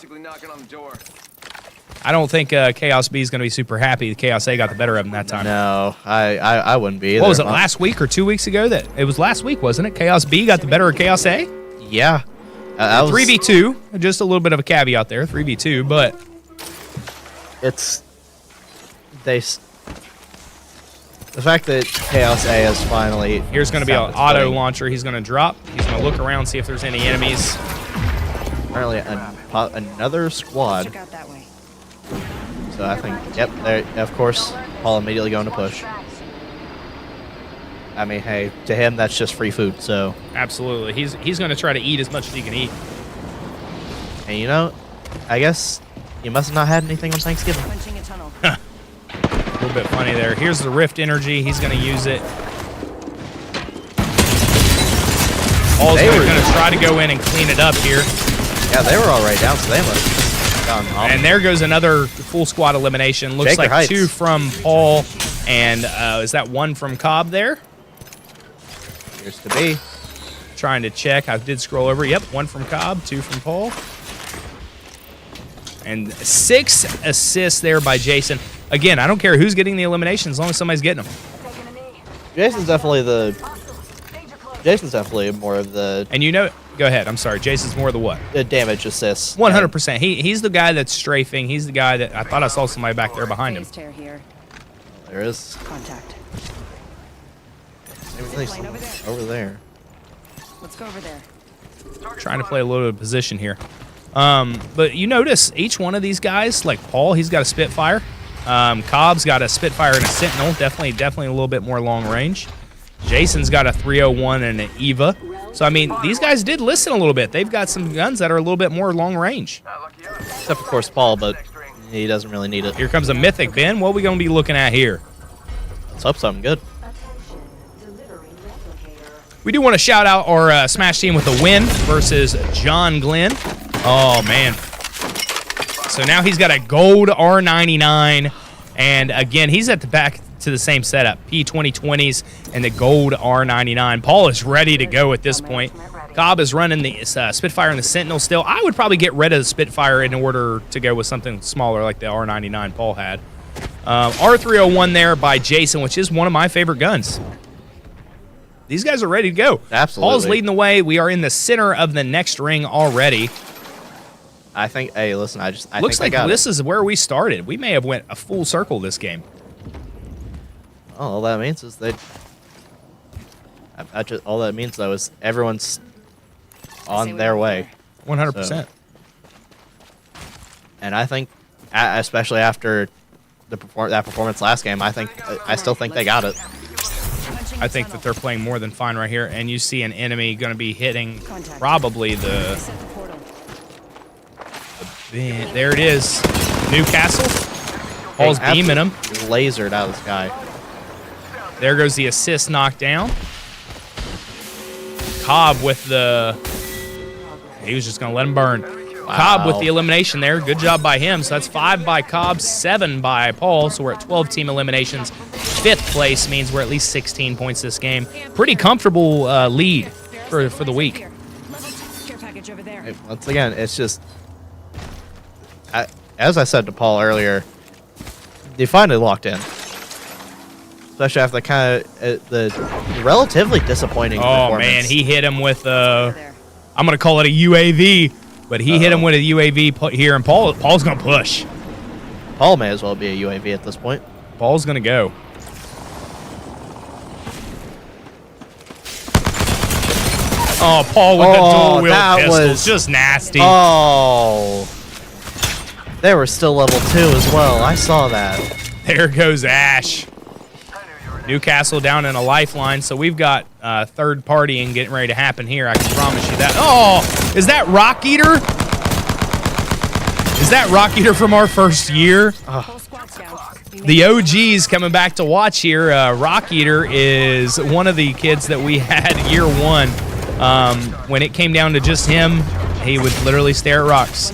I don't think Chaos B is going to be super happy that Chaos A got the better of him that time. No, I wouldn't be either. What was it, last week or 2 weeks ago? It was last week, wasn't it? Chaos B got the better of Chaos A? Yeah. That was, 3v2, just a little bit of a caveat there, 3v2, but it's the fact that Chaos A is finally here's going to be an found its auto footing. launcher. He's going to drop. He's going to look around, see if there's any enemies. Apparently another squad. Check out that way. So I think, yep, there, of course, Paul immediately going to push. I mean, hey, to him, that's just free food, so. Absolutely. He's going to try to eat as much as he can eat. And you know, I guess you must have not had anything on Thanksgiving. Punching a tunnel. A little bit funny there. Here's the Rift energy. He's going to use it. Paul's going to try to go in and clean it up here. Yeah, they were already down, so they must have gone off. And there goes another full squad elimination. Looks Shaker like Heights. 2 from Paul, and is that 1 from Cobb there? Appears to be. Trying to check. I did scroll over. Yep, 1 from Cobb, 2 from Paul. And 6 assists there by Jason. Again, I don't care who's getting the elimination as long as somebody's getting them. Jason's definitely more of the And you know, go ahead. I'm sorry. Jason's more of the what? damage assists. 100%. He's the guy that's strafing. He's the guy that I thought I saw somebody back there behind him. Phase tear here. There is Contact. everything Over there. over there. Let's go over there. Trying to play a little bit of position here. But you notice each one of these guys, like Paul, he's got a Spitfire. Cobb's got a Spitfire and a Sentinel. Definitely a little bit more long range. Jason's got a 301 and an Eva. So, I mean, these guys did listen a little bit. They've got some guns that are a little bit more long range. Except, of course, Paul, but he doesn't really need it. Here comes a Mythic, Ben. What are we going to be looking at here? Let's hope something good. We do want to shout out our Smash team with a win versus John Glenn. Oh, man. So now he's got a gold R99. And, again, he's at the back to the same setup. P2020s and the gold R99. Paul is ready to go at this point. Cobb is running the Spitfire and the Sentinel still. I would probably get rid of the Spitfire in order to go with something smaller like the R99 Paul had. R301 there by Jason, which is one of my favorite guns. These guys are ready to go. Absolutely. Paul's leading the way. We are in the center of the next ring already. I think, hey, listen, I Looks think like this is where we started. We may have went a full circle this game. Oh, all that means is all that means, though, is everyone's on their way. 100%. So, and I think, especially after that performance last game, I still think they got it. I think that they're playing more than fine right here. And you see an enemy going to be hitting probably the there it is. Newcastle. Paul's beaming him. Lasered out of the sky. There goes the assist knockdown. Cobb with the... He was just going to let him burn. Wow. Cobb with the elimination there. Good job by him. So that's 5 by Cobb, 7 by Paul. So we're at 12 team eliminations. 5th place means we're at least 16 points this game. Pretty comfortable lead for the week. Hey, once again, it's just... as I said to Paul earlier, they finally locked in. Especially after the relatively disappointing performance. Oh, man, he hit him with I'm going to call it a UAV, but he hit him with a UAV here, and Paul's going to push. Paul may as well be a UAV at this point. Paul's going to go. Oh, Paul with the dual-wield pistol. Was just nasty. Oh. They were still level 2 as well. I saw that. There goes Ash. Newcastle down in a lifeline, so we've got third partying getting ready to happen here. I can promise you that. Oh, is that Rock Eater? Is that Rock Eater from our first year? The OG's coming back to watch here. Rock Eater is one of the kids that we had year 1. When it came down to just him, he would literally stare at rocks.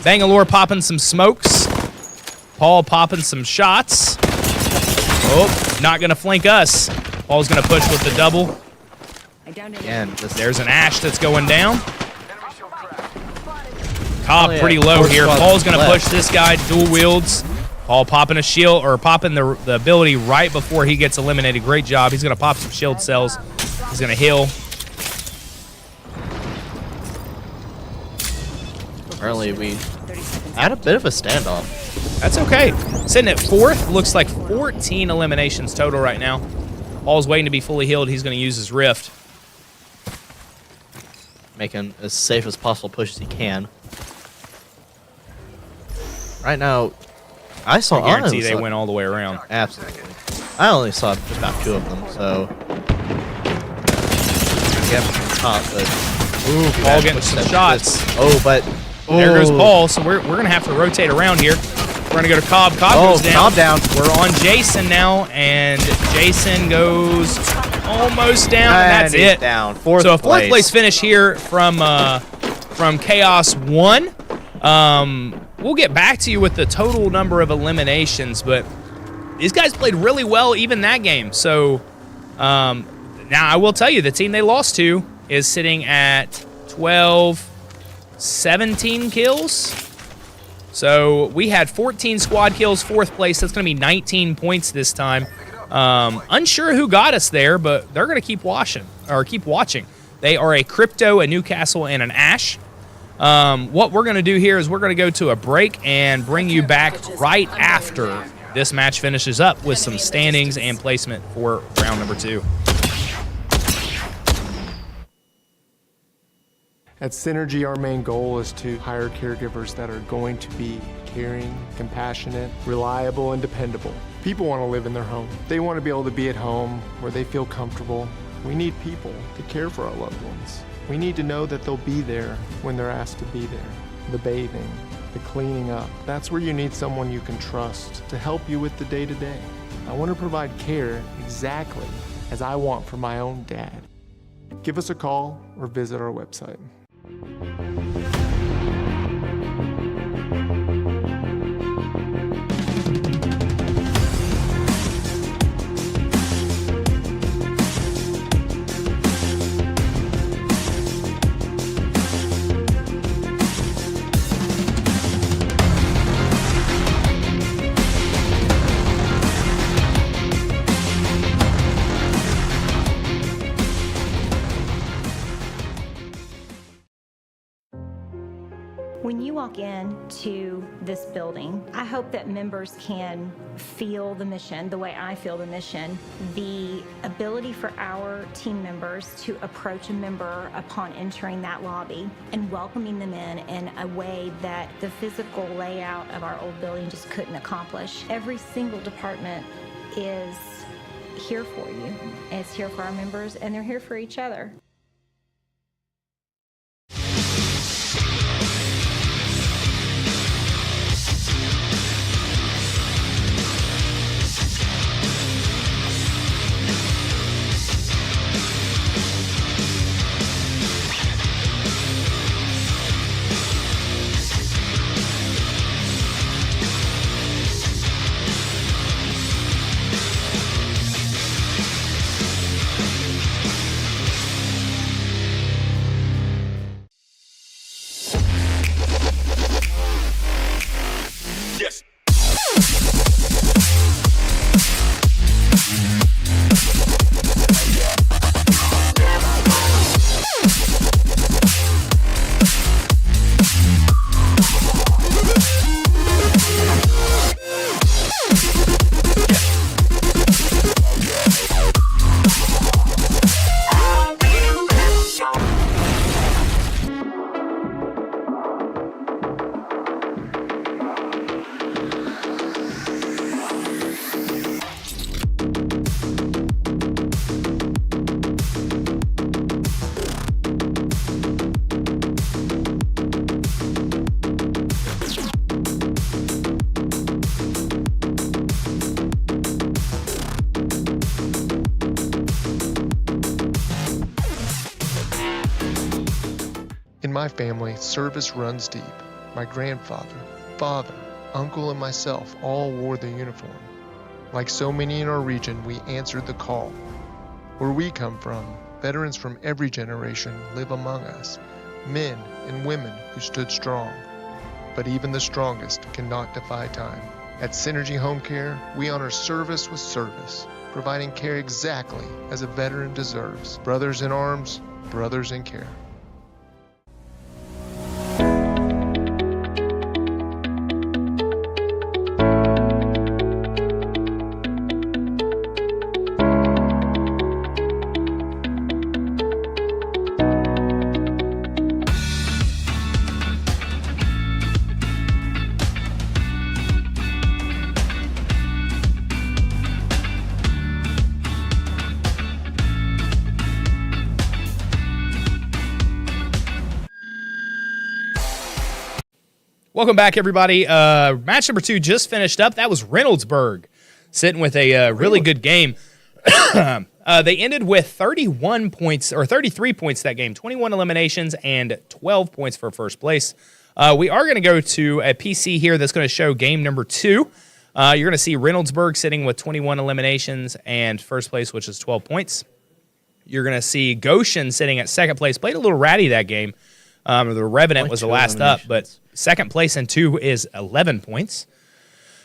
Bangalore popping some smokes. Paul popping some shots. Oh, not going to flank us. Paul's going to push with the double. Again, there's an Ash that's going down. Cobb pretty low here. Paul's going to push this guy, dual wields. Paul popping a shield, or popping the ability right before he gets eliminated. Great job. He's going to pop some shield cells. He's going to heal. Apparently, we had a bit of a standoff. That's okay. Sitting at 4th, looks like 14 eliminations total right now. Paul's waiting to be fully healed. He's going to use his Rift. Making as safe as possible push as he can. Right now, I guarantee they went all the way around. Absolutely. I only saw just about 2 of them, so. Yeah, top, but. Ooh, Paul getting some shots. Oh, but. There goes Paul, so we're going to have to rotate around here. We're going to go to Cobb. Cobb goes down. Cobb down. We're on Jason now, and Jason goes almost down, and that's it. Down. So a 4th place finish here from Chaos 1. We'll get back to you with the total number of eliminations, but these guys played really well even that game. So now I will tell you, the team they lost to is sitting at 17 kills. So we had 14 squad kills, 4th place. That's going to be 19 points this time. Unsure who got us there, but they're going to keep watching. They are a Crypto, a Newcastle, and an Ash. What we're going to do here is we're going to go to a break and bring you back right after this match finishes up with some standings and placement for round number 2. At Synergy, our main goal is to hire caregivers that are going to be caring, compassionate, reliable, and dependable. People want to live in their home. They want to be able to be at home where they feel comfortable. We need people to care for our loved ones. We need to know that they'll be there when they're asked to be there. The bathing, the cleaning up, that's where you need someone you can trust to help you with the day-to-day. I want to provide care exactly as I want for my own dad. Give us a call or visit our website. When you walk into this building, I hope that members can feel the mission the way I feel the mission. The ability for our team members to approach a member upon entering that lobby and welcoming them in a way that the physical layout of our old building just couldn't accomplish. Every single department is here for you. It's here for our members, and they're here for each other. In my family, service runs deep. My grandfather, father, uncle, and myself all wore the uniform. Like so many in our region, we answered the call. Where we come from, veterans from every generation live among us, men and women who stood strong. But even the strongest cannot defy time. At Synergy Home Care, we honor service with service, providing care exactly as a veteran deserves. Brothers in arms, brothers in care. Welcome back, everybody. Match number 2 just finished up. That was Reynoldsburg sitting with a really good game. They ended with 31 points, or 33 points that game, 21 eliminations and 12 points for first place. We are going to go to a PC here that's going to show game number 2. You're going to see Reynoldsburg sitting with 21 eliminations and first place, which is 12 points. You're going to see Goshen sitting at second place. Played a little ratty that game. The Revenant was the last up, but second place and 2 is 11 points.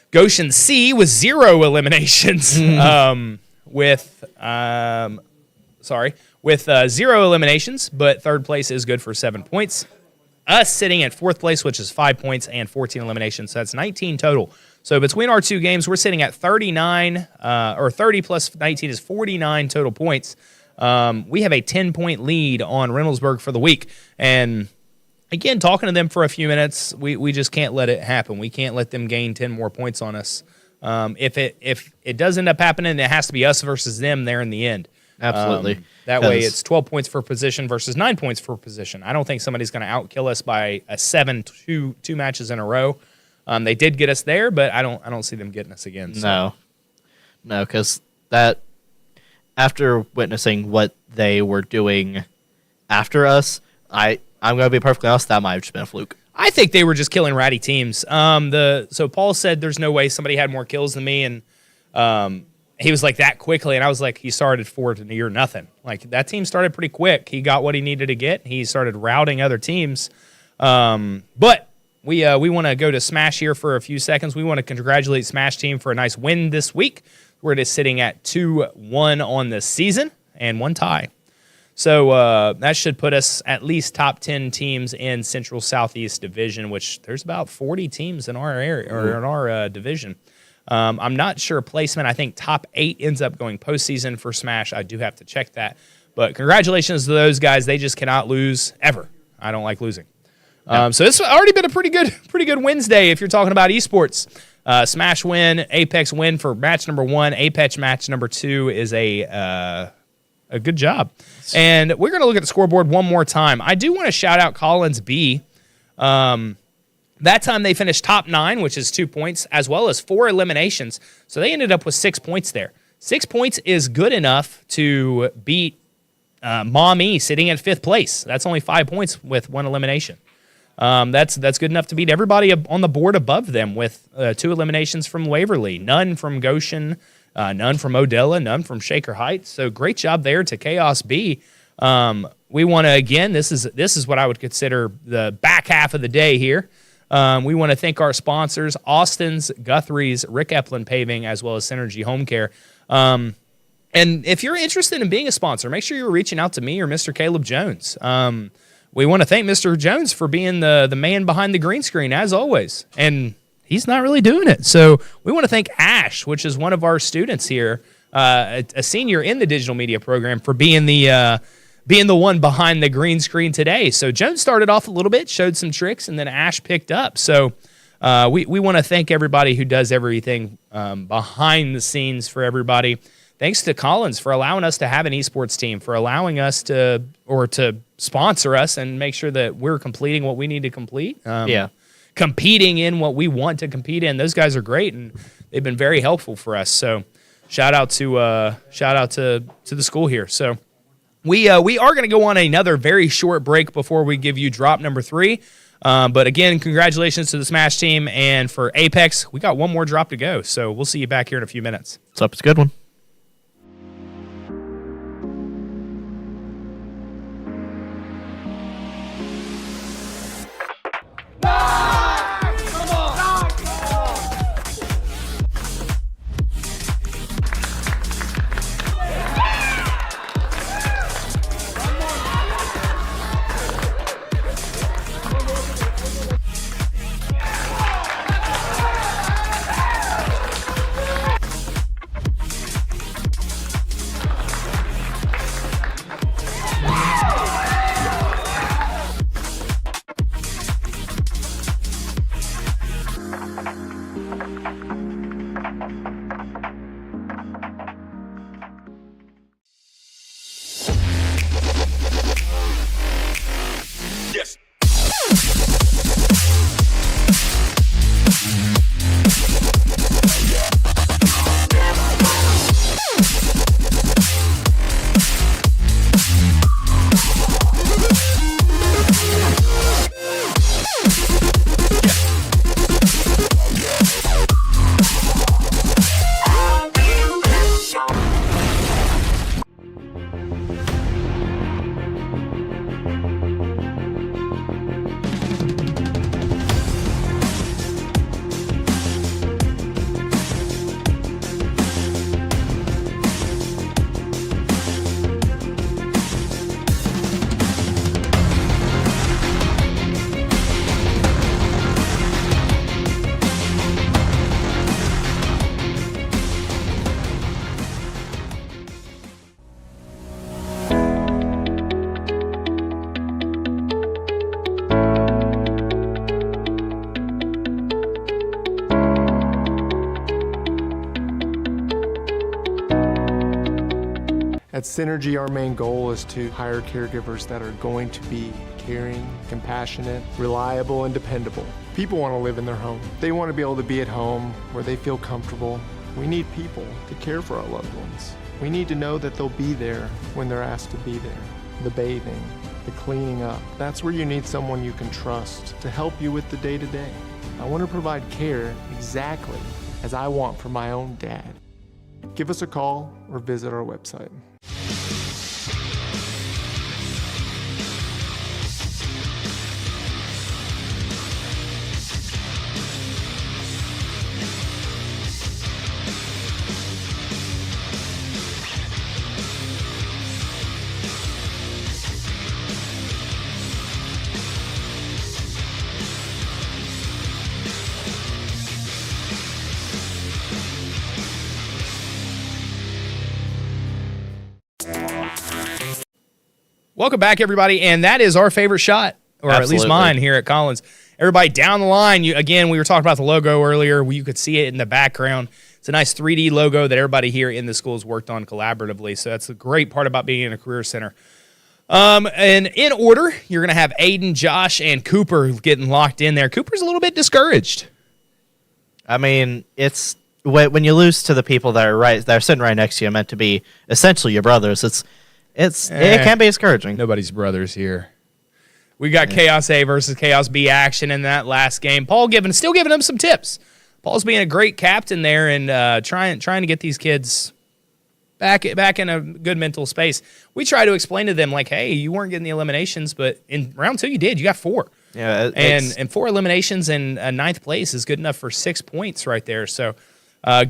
Goshen C was 0 eliminations with 0 eliminations, but third place is good for 7 points. Us sitting at fourth place, which is 5 points and 14 eliminations, so that's 19 total. So between our 2 games, we're sitting at 39, or 30 plus 19 is 49 total points. We have a 10-point lead on Reynoldsburg for the week. And again, talking to them for a few minutes, we just can't let it happen. We can't let them gain 10 more points on us. If it does end up happening, it has to be us versus them there in the end. Absolutely. That way it's 12 points for position versus 9 points for position. I don't think somebody's going to outkill us by a 7-2 matches in a row. They did get us there, but I don't see them getting us again. So. No, because that, after witnessing what they were doing after us, I'm going to be perfectly honest, that might have just been a fluke. I think they were just killing ratty teams. So Paul said there's no way somebody had more kills than me, and he was like that quickly, and I was like, he started 4 to near nothing. Like, that team started pretty quick. He got what he needed to get. He started routing other teams. But we want to go to Smash here for a few seconds. We want to congratulate Smash team for a nice win this week. We're just sitting at 2-1 on the season and 1 tie. So that should put us at least top 10 teams in Central Southeast Division, which there's about 40 teams in our area or in our division. I'm not sure placement. I think top 8 ends up going postseason for Smash. I do have to check that. But congratulations to those guys. They just cannot lose ever. I don't like losing. So it's already been a pretty good Wednesday if you're talking about esports. Smash win, Apex win for match number 1. Apex match number 2 is a good job. And we're going to look at the scoreboard one more time. I do want to shout out Collins B. That time they finished top 9, which is 2 points, as well as 4 eliminations. So they ended up with 6 points there. 6 points is good enough to beat Mommy sitting at 5th place. That's only 5 points with 1 elimination. That's good enough to beat everybody on the board above them with 2 eliminations from Waverly, none from Goshen, none from Odella, none from Shaker Heights. So great job there to Chaos B. We want to, again, this is what I would consider the back half of the day here. We want to thank our sponsors, Austin's, Guthrie's, Rick Epplin Paving, as well as Synergy Home Care. And if you're interested in being a sponsor, make sure you're reaching out to me or Mr. Caleb Jones. We want to thank Mr. Jones for being the man behind the green screen, as always. And he's not really doing it. So we want to thank Ash, which is one of our students here, a senior in the digital media program, for being the one behind the green screen today. So Jones started off a little bit, showed some tricks, and then Ash picked up. So we want to thank everybody who does everything behind the scenes for everybody. Thanks to Collins for allowing us to have an esports team, for allowing us to sponsor us and make sure that we're completing what we need to complete. Competing in what we want to compete in. Those guys are great, and they've been very helpful for us. So shout out to the school here. So we are going to go on another very short break before we give you drop number 3. But again, congratulations to the Smash team, and for Apex, we got one more drop to go. So we'll see you back here in a few minutes. What's up? It's a good one. At Synergy, our main goal is to hire caregivers that are going to be caring, compassionate, reliable, and dependable. People want to live in their home. They want to be able to be at home where they feel comfortable. We need people to care for our loved ones. We need to know that they'll be there when they're asked to be there. The bathing, the cleaning up, that's where you need someone you can trust to help you with the day-to-day. I want to provide care exactly as I want for my own dad. Give us a call or visit our website. Welcome back, everybody, and that is our favorite shot, or Absolutely. at least mine here at Collins. Everybody down the line, again, we were talking about the logo earlier. You could see it in the background. It's a nice 3D logo that everybody here in the school has worked on collaboratively, so that's the great part about being in a career center. And in order, you're going to have Aiden, Josh, and Cooper getting locked in there. Cooper's a little bit discouraged. I mean, it's when you lose to the people that are sitting right next to you, meant to be essentially your brothers. It can be discouraging. Nobody's brothers here. We got Chaos A versus Chaos B action in that last game. Paul still giving them some tips. Paul's being a great captain there and trying to get these kids back in a good mental space. We try to explain to them, like, hey, you weren't getting the eliminations, but in round 2 you did. You got 4. Yeah, and 4 eliminations and 9th place is good enough for 6 points right there. So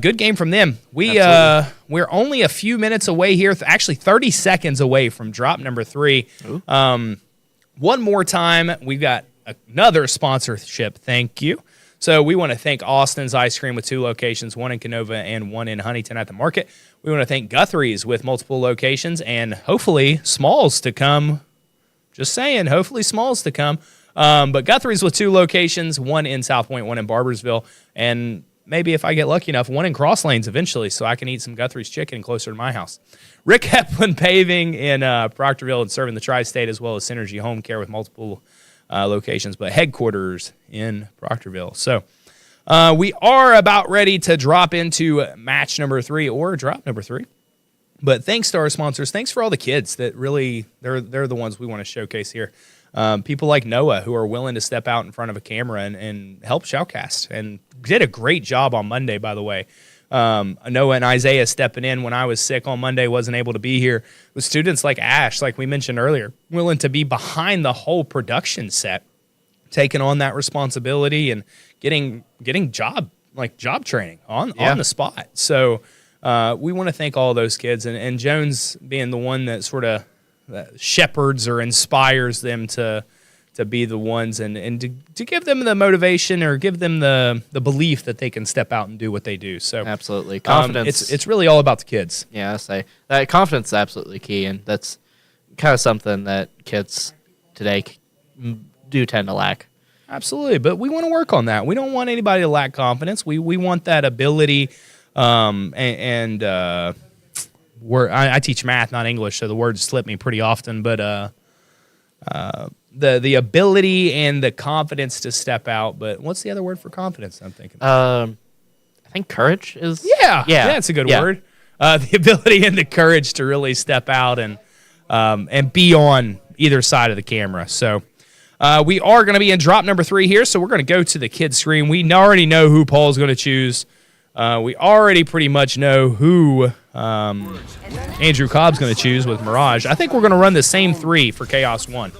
good game from them. We're only a few minutes away here, actually 30 seconds away from drop number 3. One more time, we've got another sponsorship. Thank you. So we want to thank Austin's Ice Cream with 2 locations, one in Canova and one in Huntington at the Market. We want to thank Guthrie's with multiple locations and hopefully Smalls to come. Just saying, hopefully Smalls to come. But Guthrie's with 2 locations, one in South Point, one in Barbersville, and maybe if I get lucky enough, one in Cross Lanes eventually so I can eat some Guthrie's chicken closer to my house. Rick Hepplin Paving in Proctorville and serving the Tri-State, as well as Synergy Home Care with multiple locations, but headquarters in Proctorville. So we are about ready to drop into match number 3 or drop number 3. But thanks to our sponsors. Thanks for all the kids that really, they're the ones we want to showcase here. People like Noah who are willing to step out in front of a camera and help shoutcast, and did a great job on Monday, by the way. Noah and Isaiah stepping in when I was sick on Monday, wasn't able to be here. With students like Ash, like we mentioned earlier, willing to be behind the whole production set, taking on that responsibility and getting job training on the spot. So we want to thank all those kids, and Jones being the one that sort of shepherds or inspires them to be the ones and to give them the motivation or give them the belief that they can step out and do what they do. So absolutely, confidence. It's really all about the kids. Yeah, I say that confidence is absolutely key, and that's kind of something that kids today do tend to lack. Absolutely, but we want to work on that. We don't want anybody to lack confidence. We want that ability, I teach math, not English, so the words slip me pretty often. But the ability and the confidence to step out. But what's the other word for confidence? I'm thinking. I think courage is. Yeah, that's a good word. The ability and the courage to really step out and be on either side of the camera. So. We are going to be in drop number 3 here, so we're going to go to the kids screen. We already know who Paul's going to choose. We already pretty much know who Andrew Cobb's going to choose with Mirage. I think we're going to run the same 3 for Chaos 1,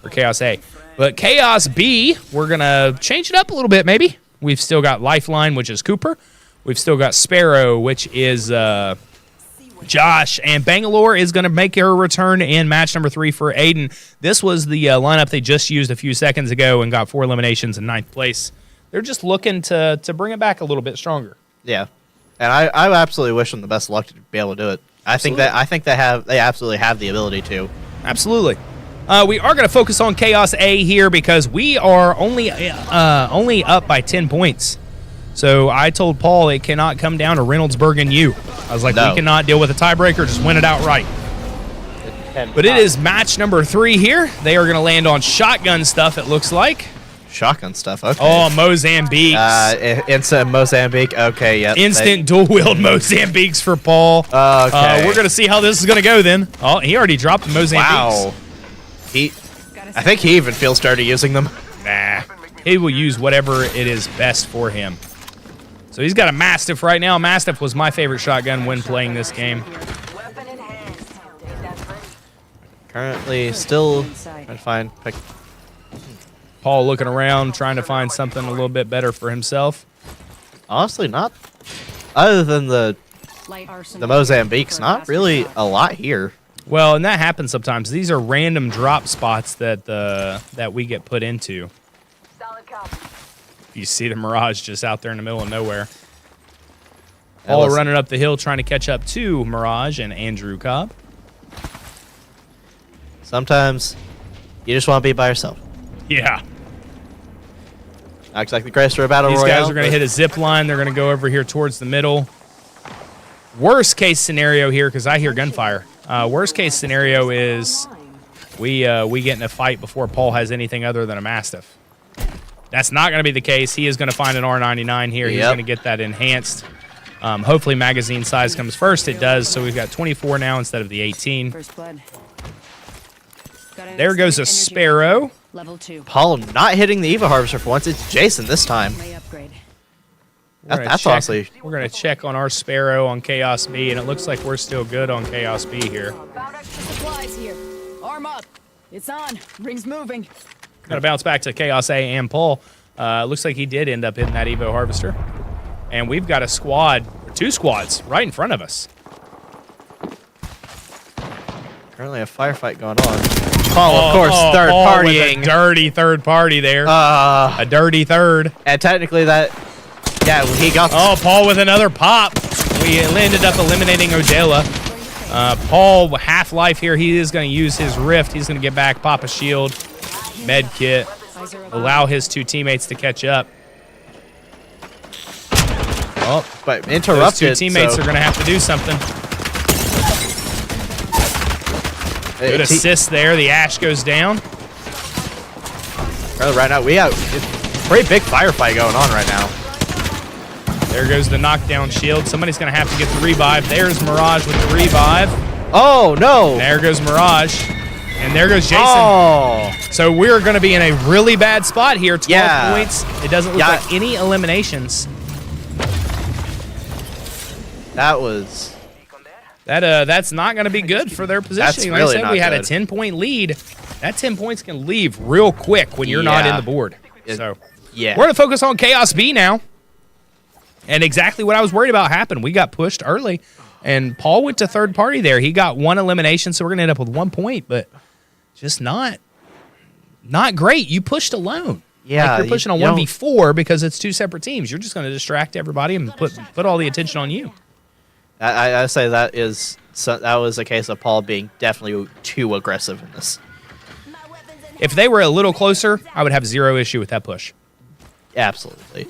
or Chaos A. But Chaos B, we're going to change it up a little bit maybe. We've still got Lifeline, which is Cooper. We've still got Sparrow, which is Josh, and Bangalore is going to make her return in match number 3 for Aiden. This was the lineup they just used a few seconds ago and got 4 eliminations in 9th place. They're just looking to bring it back a little bit stronger. Yeah, and I absolutely wish them the best luck to be able to do it. I think they absolutely have the ability to. Absolutely. We are going to focus on Chaos A here because we are only up by 10 points. So I told Paul it cannot come down to Reynoldsburg and you. I was like, we cannot deal with a tiebreaker, just win it outright. But it is match number 3 here. They are going to land on shotgun stuff, it looks like. Shotgun stuff. Okay. Oh, Mozambique. Instant Mozambique. Okay, yep. Instant dual-wield Mozambiques for Paul. Okay. We're going to see how this is going to go then. Oh, he already dropped the Mozambiques. Wow. I think he even feels dirty using them. Nah. He will use whatever it is best for him. So he's got a Mastiff right now. Mastiff was my favorite shotgun when playing this game. Currently still trying to find... Paul looking around, trying to find something a little bit better for himself. Honestly, not... Other than the Mozambiques, not really a lot here. Well, and that happens sometimes. These are random drop spots that that we get put into. You see the Mirage just out there in the middle of nowhere. Paul running up the hill trying to catch up to Mirage and Andrew Cobb. Sometimes you just want to be by yourself. Yeah. Acts like the Chrysler Battle Royale. These guys are going to hit a zip line. They're going to go over here towards the middle. Worst case scenario here, because I hear gunfire. Worst case scenario is we get in a fight before Paul has anything other than a Mastiff. That's not going to be the case. He is going to find an R99 here. He's going to get that enhanced. Hopefully magazine size comes first. It does, so we've got 24 now instead of the 18. First blood. There goes a Sparrow. Level 2. Paul not hitting the Eva Harvester for once. It's Jason this time. May upgrade. That's honestly... We're going to check on our Sparrow on Chaos B, and it looks like we're still good on Chaos B here. Found extra supplies here. Arm up. It's on. Ring's moving. Got to bounce back to Chaos A and Paul. Looks like he did end up hitting that Evo Harvester. And we've got a squad, 2 squads, right in front of us. Currently a firefight going on. Paul, of course, third Paul partying. with a dirty third party there. A dirty third. And technically that... Yeah, he got... Oh, Paul with another pop. We ended up eliminating Odella. Paul, half-life here. He is going to use his Rift. He's going to get back, pop a shield, med kit, allow his 2 teammates to catch up. Oh, but interrupted. Those 2 teammates are going to have to do something. Good assist there. The Ash goes down. Right now, we have a pretty big firefight going on right now. There goes the knockdown shield. Somebody's going to have to get the revive. There's Mirage with the revive. Oh, no. There goes Mirage. And there goes Jason. Oh. So we're going to be in a really bad spot here. 12 points. It doesn't look like any eliminations. That was... That's not going to be good for their positioning. That's really like I said, we had a 10-point lead. That 10 points can leave real quick when you're not in the board. So we're going to focus on Chaos B now. And exactly what I was worried about happened. We got pushed early, and Paul went to third party there. He got 1 elimination, so we're going to end up with 1 point, but just not great. You pushed alone. Yeah, like you're pushing on 1v4 because it's 2 separate teams. You're just going to distract everybody and put all the attention on you. I say that was a case of Paul being definitely too aggressive in this. If they were a little closer, I would have 0 issue with that push. Absolutely.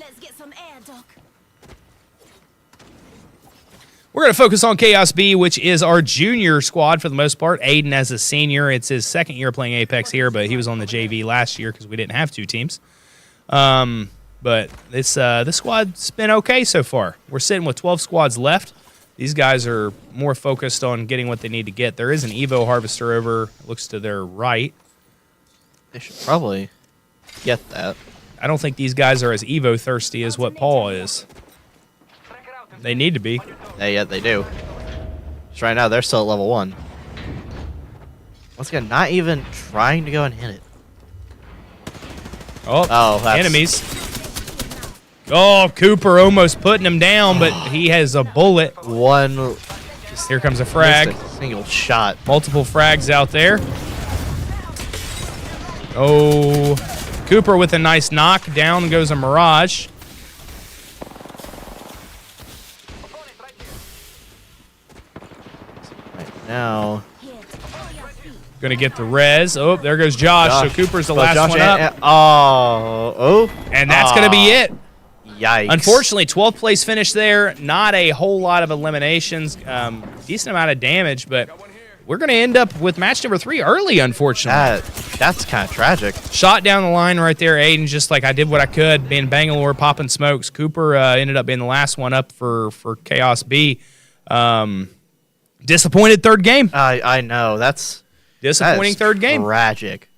We're going to focus on Chaos B, which is our junior squad for the most part. Aiden as a senior. It's his 2nd year playing Apex here, but he was on the JV last year because we didn't have 2 teams. But this squad's been okay so far. We're sitting with 12 squads left. These guys are more focused on getting what they need to get. There is an Evo Harvester over, looks to their right. They should probably get that. I don't think these guys are as Evo thirsty as what Paul is. They need to be. Yeah, they do. Just right now, they're still at level 1. Once again, not even trying to go and hit it. Oh, enemies. Oh, Cooper almost putting him down, but he has a bullet. Here comes a frag. A single shot. Multiple frags out there. Oh, Cooper with a nice knock. Down goes a Mirage. Right now. Going to get the res. Oh, there goes Josh. So Cooper's the last one up. And that's going to be it. Yikes. Unfortunately, 12th place finish there. Not a whole lot of eliminations. Decent amount of damage, but we're going to end up with match number 3 early, unfortunately. That's kind of tragic. Shot down the line right there, Aiden, just like I did what I could, being Bangalore, popping smokes. Cooper ended up being the last one up for Chaos B. Disappointed third game. I know. That's disappointing third game. Tragic.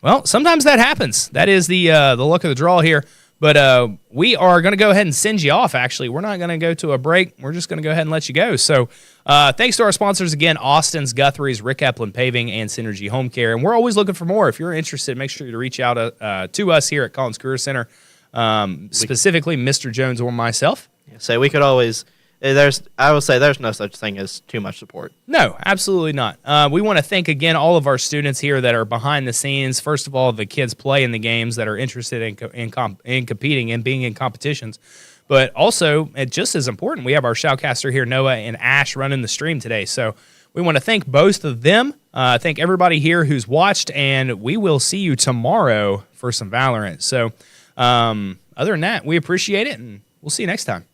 Well, sometimes that happens. That is the luck of the draw here. But we are going to go ahead and send you off, actually. We're not going to go to a break. We're just going to go ahead and let you go. So thanks to our sponsors again, Austin's, Guthrie's, Rick Epplin Paving, and Synergy Home Care. And we're always looking for more. If you're interested, make sure to reach out to us here at Collins Career Center, specifically Mr. Jones or myself. So we could always... I would say there's no such thing as too much support. No, absolutely not. We want to thank, again, all of our students here that are behind the scenes. First of all, the kids playing the games that are interested in competing and being in competitions. But also, just as important, we have our shoutcaster here, Noah and Ash, running the stream today. So we want to thank both of them. Thank everybody here who's watched, and we will see you tomorrow for some Valorant. So other than that, we appreciate it, and we'll see you next time.